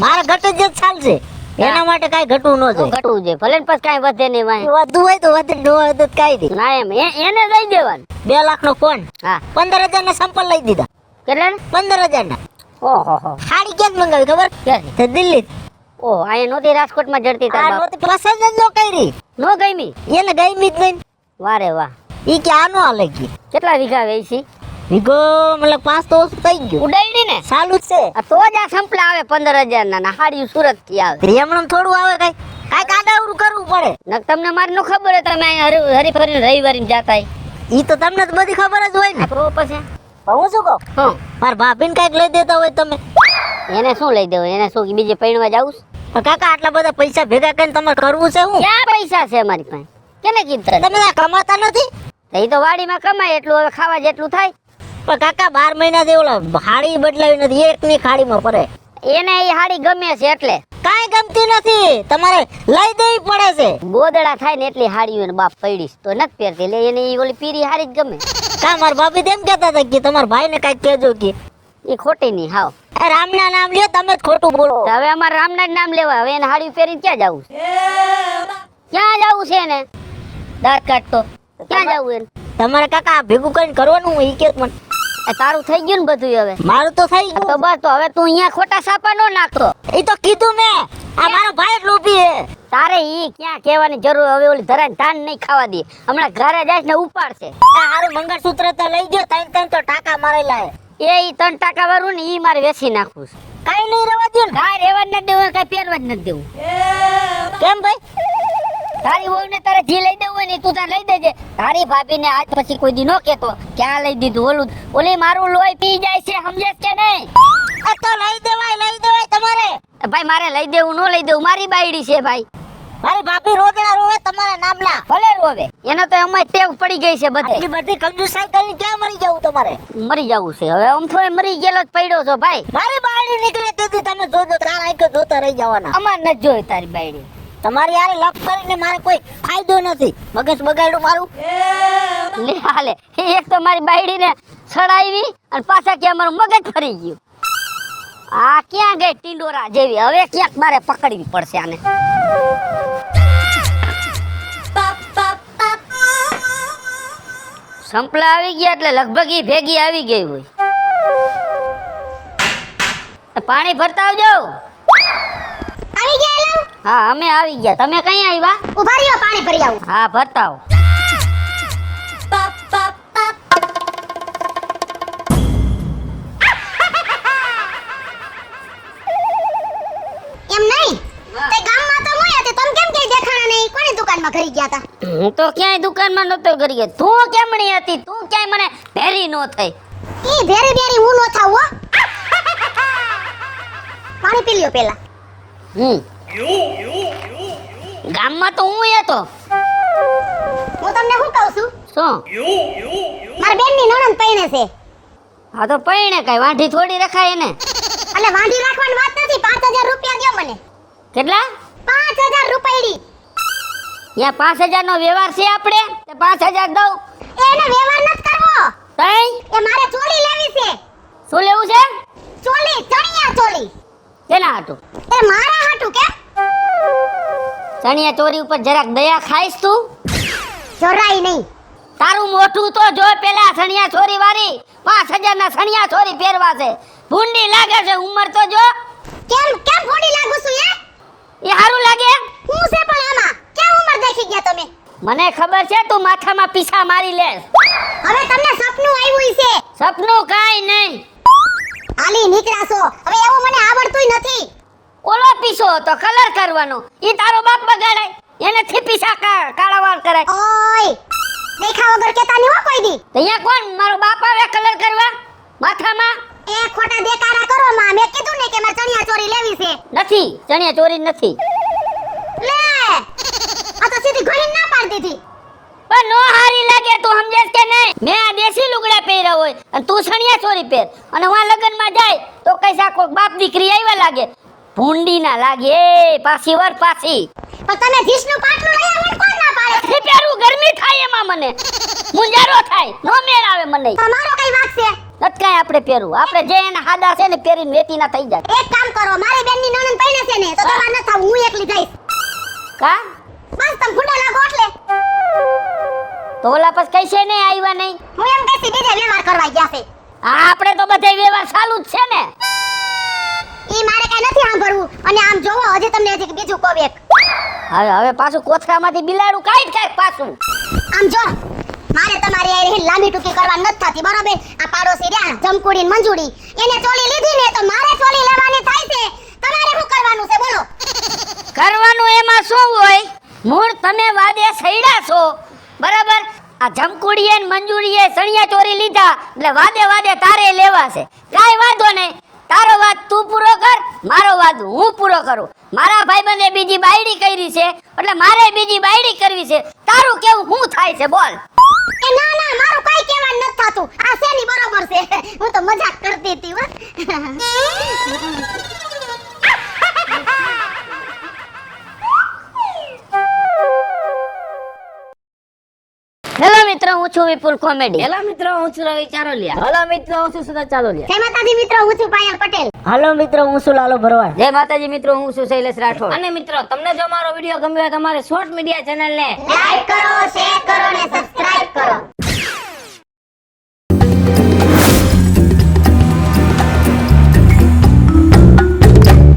મારે ઘટ જ ચાલશે. એના માટે કઈ ઘટવું ન જોઈએ. ઘટવું જોઈએ ભલે પછી કઈ વધે નહીં. વાય વધુ હોય તો વધે ન હોય તો કઈ દે. ના એમ એને લઈ દેવાનું. 2 લાખ નો ફોન. હા 15,000 ના સંપલ લઈ દીધા. કેટલા? 15,000 ના. ઓહો સાડી ક્યાં મંગાવી ખબર? ક્યાંથી? દિલ્હી. ઓ આ નોતી રાજકોટમાં જડતી તાર બાપ. નોતી પસંદ જ નો કરી. નો ગઈમી. એને ગઈમી જ નહીં. વારે વાહ. ઈ કે આનો હાલે ગઈ. કેટલા વીઘા વેચી? વીઘો મતલબ 5 તો થઈ ગયું. ઉડાઈડી ને ચાલુ જ છે. આ તો જ આ સંપલા આવે 15,000 ના. હાડી સુરત થી આવે. એમણમ થોડું આવે કઈ. કાઈ કાડાવરું કરવું પડે. નક તમને મારી નો ખબર હે તમે હરી ફરીને રવિવારી જાતા. ઈ તો તમને તો બધી ખબર જ હોય ને. તો પછી હું શું કહું હા મારા ભાભીને કઈક લઈ દેતા હોય તમે. એને શું લઈ દેવું? એને શું બીજે પૈણવા જાવું છે? પણ કાકા આટલા બધા પૈસા ભેગા કરીને તમારે કરવું છે હું? ક્યાં પૈસા છે અમારી પાસે? કેને કીધું? તમે આ કમાતા નથી? એ તો વાડીમાં કમાય એટલું, હવે ખાવા જેટલું થાય. પણ કાકા 12 મહિનાથી ઓલા હાડી બદલાવી નથી, એકની ખાડીમાં પડે. એને એ હાડી ગમે છે એટલે કાંઈ ગમતી નથી, તમારે લઈ દેવી પડે છે. ગોદડા થાય ને એટલી હાડીઓ એને બાપ પડીશ તો નથી પહેરતી, એટલે એને ઈ ઓલી પીરી હાડી જ ગમે. કા મારા ભાભી તેમ કહેતા હતા કે તમારા ભાઈને કાંઈક કહેજો કે એ ખોટી નહીં હાવ. એ રામના નામ લ્યો, તમે જ ખોટું બોલો. તો હવે અમારે રામના જ નામ લેવા, હવે એને હાડી પહેરીને ક્યાં જવું છે? ક્યાં જવું છે એને? દાંત કાઢતો ક્યાં જવું એને? તમારે કાકા આ ભેગું કરીને કરવાનું હું ઈ કે મને. એ તારું થઈ ગયું ને બધું હવે? મારું તો થઈ તો ગયું. બસ, તો હવે તું અહીંયા ખોટા સાપા નો નાખતો. ઈ તો કીધું મેં, આ મારો ભાઈ જ લોભી હે. તારે ઈ ક્યાં કહેવાની જરૂર? હવે ઓલી ધરાને ધાન નહીં ખાવા દે, હમણાં ઘરે જાય ને ઉપાડશે. આ હારું મંગળસૂત્ર તો લઈ ગયો, ત્રણ તો ટાકા મારેલા હે. ઈ 3 ટકા વાળું ને ઈ મારે વેચી નાખવું છે. કાઈ નહીં રહેવા દ્યો ને. કાંઈ રહેવા જ નથી દેવું, કાંઈ પહેરવા જ નથી દેવું. કેમ ભાઈ? તારી વહુને તારે જે લઈ દેવું હોય ને ઈ તું તાર લઈ દેજે. તારી ભાભીને આજ પછી કોઈ દી નો કહેતો ક્યાં લઈ દીધું ઓલી મારું લોહી પી જાય છે, સમજે છે કે નહીં? આ તો લઈ દેવાય તમારે. ભાઈ મારે લઈ દેવું નો લઈ દેવું મારી બાયડી છે ભાઈ. મારી ભાભી રોદડા રોવે તમારા નામના. ભલે રોવે, એને તો એમાં ટેવ પડી ગઈ છે બધે. આટલી બધી કંજુસાઈ કરીને ક્યાં મરી જવું તમારે? મરી જવું છે હવે, આમ થોડે મરી ગયેલો જ પડ્યો છો ભાઈ. મારી બાયડી નીકળે તેથી તમે જોજો, તારા આંખે જોતા રહી જવાના. અમાર નથી જોઈ તારી બાયડી. તમારી યારે લપ કરીને મારે કોઈ ફાયદો નથી. મગજ બગાડ્યું મારું. લે હાલે, એક તો મારી બાયડીને સડાવી અને પાછા કે અમારું મગજ ફરી ગયું. આ ક્યાં ગઈ ટીંડોરા જેવી? હવે ક્યાંક મારે પકડવી પડશે આને. સંપલા આવી ગયા એટલે લગભગ ઈ ભેગી આવી ગઈ હોય. પાણી ભરતા આવજો. આવી ગયા એલા? હા અમે આવી ગયા, તમે કઈ આવ્યા? ઉભા રહ્યો, પાણી ભરી આવું. હા ભરતા આવો. એમ નહીં, તે ગામમાં તો મોય હતી, તમે કેમ કે દેખાણા નહીં? કોની દુકાનમાં ઘરી ગયા હતા? હું તો ક્યાંય દુકાનમાં નતો કરી ગયો. તું કેમણી હતી? તું ક્યાંય મને ભેરી નો થઈ. ઈ ભેરી ભેરી હું નો થાવ હો. પાણી પી લ્યો પેલા. ગામમાં તો હું હતો. હું તમને શું કહું છું? શું? મારા બેનની નણંદ પૈણે છે. હા તો પૈણે કઈ વાંઢી થોડી રખાય એને. એટલે વાંઢી રાખવાની વાત નથી. 5000 રૂપિયા દ્યો મને. કેટલા? 5000 રૂપિયા. ત્યાં 5000 નો વ્યવહાર છે આપણે, તે 5000 દઉં. એને વ્યવહાર નથી કરવો. તઈ એ મારે ચોલી લેવી છે. શું લેવું છે? ચોલી, ચણિયા ચોલી. કેના હાટું? એ મારા હાટું કે? ચણિયા ચોરી ઉપર જરાક દયા ખાઈશ તું? જરાય નહીં. તારું મોઢું તો જો પેલા સણિયા ચોરી વાળી 5000 ના સણિયા ચોરી પહેરવા છે. ભૂંડી લાગે છે, ઉંમર તો જો. કેમ કેમ ફોડી લાગુ છું એ? એ હારું લાગે? હું છે પણ આમાં ક્યાં ઉંમર દેખી ગયા તમે? મને ખબર છે તું માથામાં પીછા મારી લે. હવે તમને સપનું આવ્યું છે. સપનું કાઈ નહીં. હાલી નીકળ્યા છો. હવે એવું મને આવડતુંય નથી. ઓલો પીછો તો કલર કરવાનો, ઈ તારો બાપ બગાડે. એને થી પીછા કાળા વાળ કરાય. ઓય દેખા વગર કેતા નહીં હો કોઈ દી. તો અહીંયા કોણ મારો બાપ આવે કલર કરવા માથામાં? એ ખોટા દેકારા કરો માં. મેં કીધું ને કે મારે ચણિયા ચોરી લેવી છે. નથી, ચણિયા ચોરી નથી. લે આ તો સીધી ઘણી ના પાડી દીધી. પણ નો હારી લાગે, તું સમજેસ કે નહીં? મેં આ દેશી લુગડા પહેર્યા હોય અને તું સણિયા ચોરી પહેર અને હું લગનમાં જાય તો કઈસા કોઈ બાપ દીકરી આવ્યા લાગે. ભૂંડી ના લાગે એ પાછી વર પાછી. પણ તમે જીસનું પાટલું લઈ આવો કોણ ના પાડે? થી પહેરું ગરમી થાય એમાં મને મુંજારો થાય, નો મેળ આવે મને. તમારો કઈ વાત છે? નત કાંઈ આપણે પહેરવું, આપણે જે એના હાદા છે ને પહેરીને વેતી ના થઈ જાય. એક કામ કરો, મારી બેનની નણંદ પૈણે છે ને તો તમારે ન થાવ, હું એકલી જઈશ. કા? બસ તમે ભૂંડા લાગો એટલે. તો ઓલા પછી કઈ છે નહીં આવ્યા નહીં? હું એમ કહેતી બીજે વ્યવહાર કરવા ગયા છે. આ આપણે તો બધે વ્યવહાર ચાલુ જ છે ને. ઈ મારે કઈ નથી સાંભળવું. અને આમ જોવો હજી તમને હજી બીજું કહું એક. હવે પાછું કોથરામાંથી બિલાડું કાઢી કાઢ પાછું. આમ જો મારે તમારી આ લાંબી ટૂંકી કરવા નથી થતી બરોબર. આ પાડોશી રહ્યા જમકુડી ને મંજુડી, એને ચોલી લીધી ને તો મારે ચોલી લેવાની થાય છે. તમારે શું કરવાનું છે બોલો? કરવાનું એમાં શું હોય? મૂળ તમે વાદે સૈડા છો બરાબર, આ જમકુડીએ ને મંજુરીએ સણિયા ચોરી લીધા એટલે વાદે વાદે તારે લેવા છે. કાંઈ વાંધો નહીં, તારો વાત તું પૂરો કર, મારો વાત હું પૂરો કરું. મારા ભાઈબંધે બીજી બાયડી કરી છે એટલે મારે બીજી બાયડી કરવી છે. તારું કેવું શું થાય છે બોલ? એ ના ના, મારું કાઈ કહેવાનું નથી થાતું. આ શેની બરોબર છે? હું તો મજાક કરતી હતી હો. હેલો મિત્રો, હું છું વિપુલ કોમેડી. હેલો મિત્રો, હું છું રવિ ચારોલિયા. હેલો મિત્રો, હું છું સુધા ચાલોલિયા. જય માતાજી મિત્રો, હું છું પાયલ પટેલ. હાલો મિત્રો, હું છું લાલો ભરવાડ. જય માતાજી મિત્રો, હું છું શૈલેષ રાઠોડ. અને મિત્રો, તમને જો મારો વિડીયો ગમ્યો હોય તો અમારે શોર્ટ મીડિયા ચેનલ ને લાઈક કરો, શેર કરો ને સબસ્ક્રાઇબ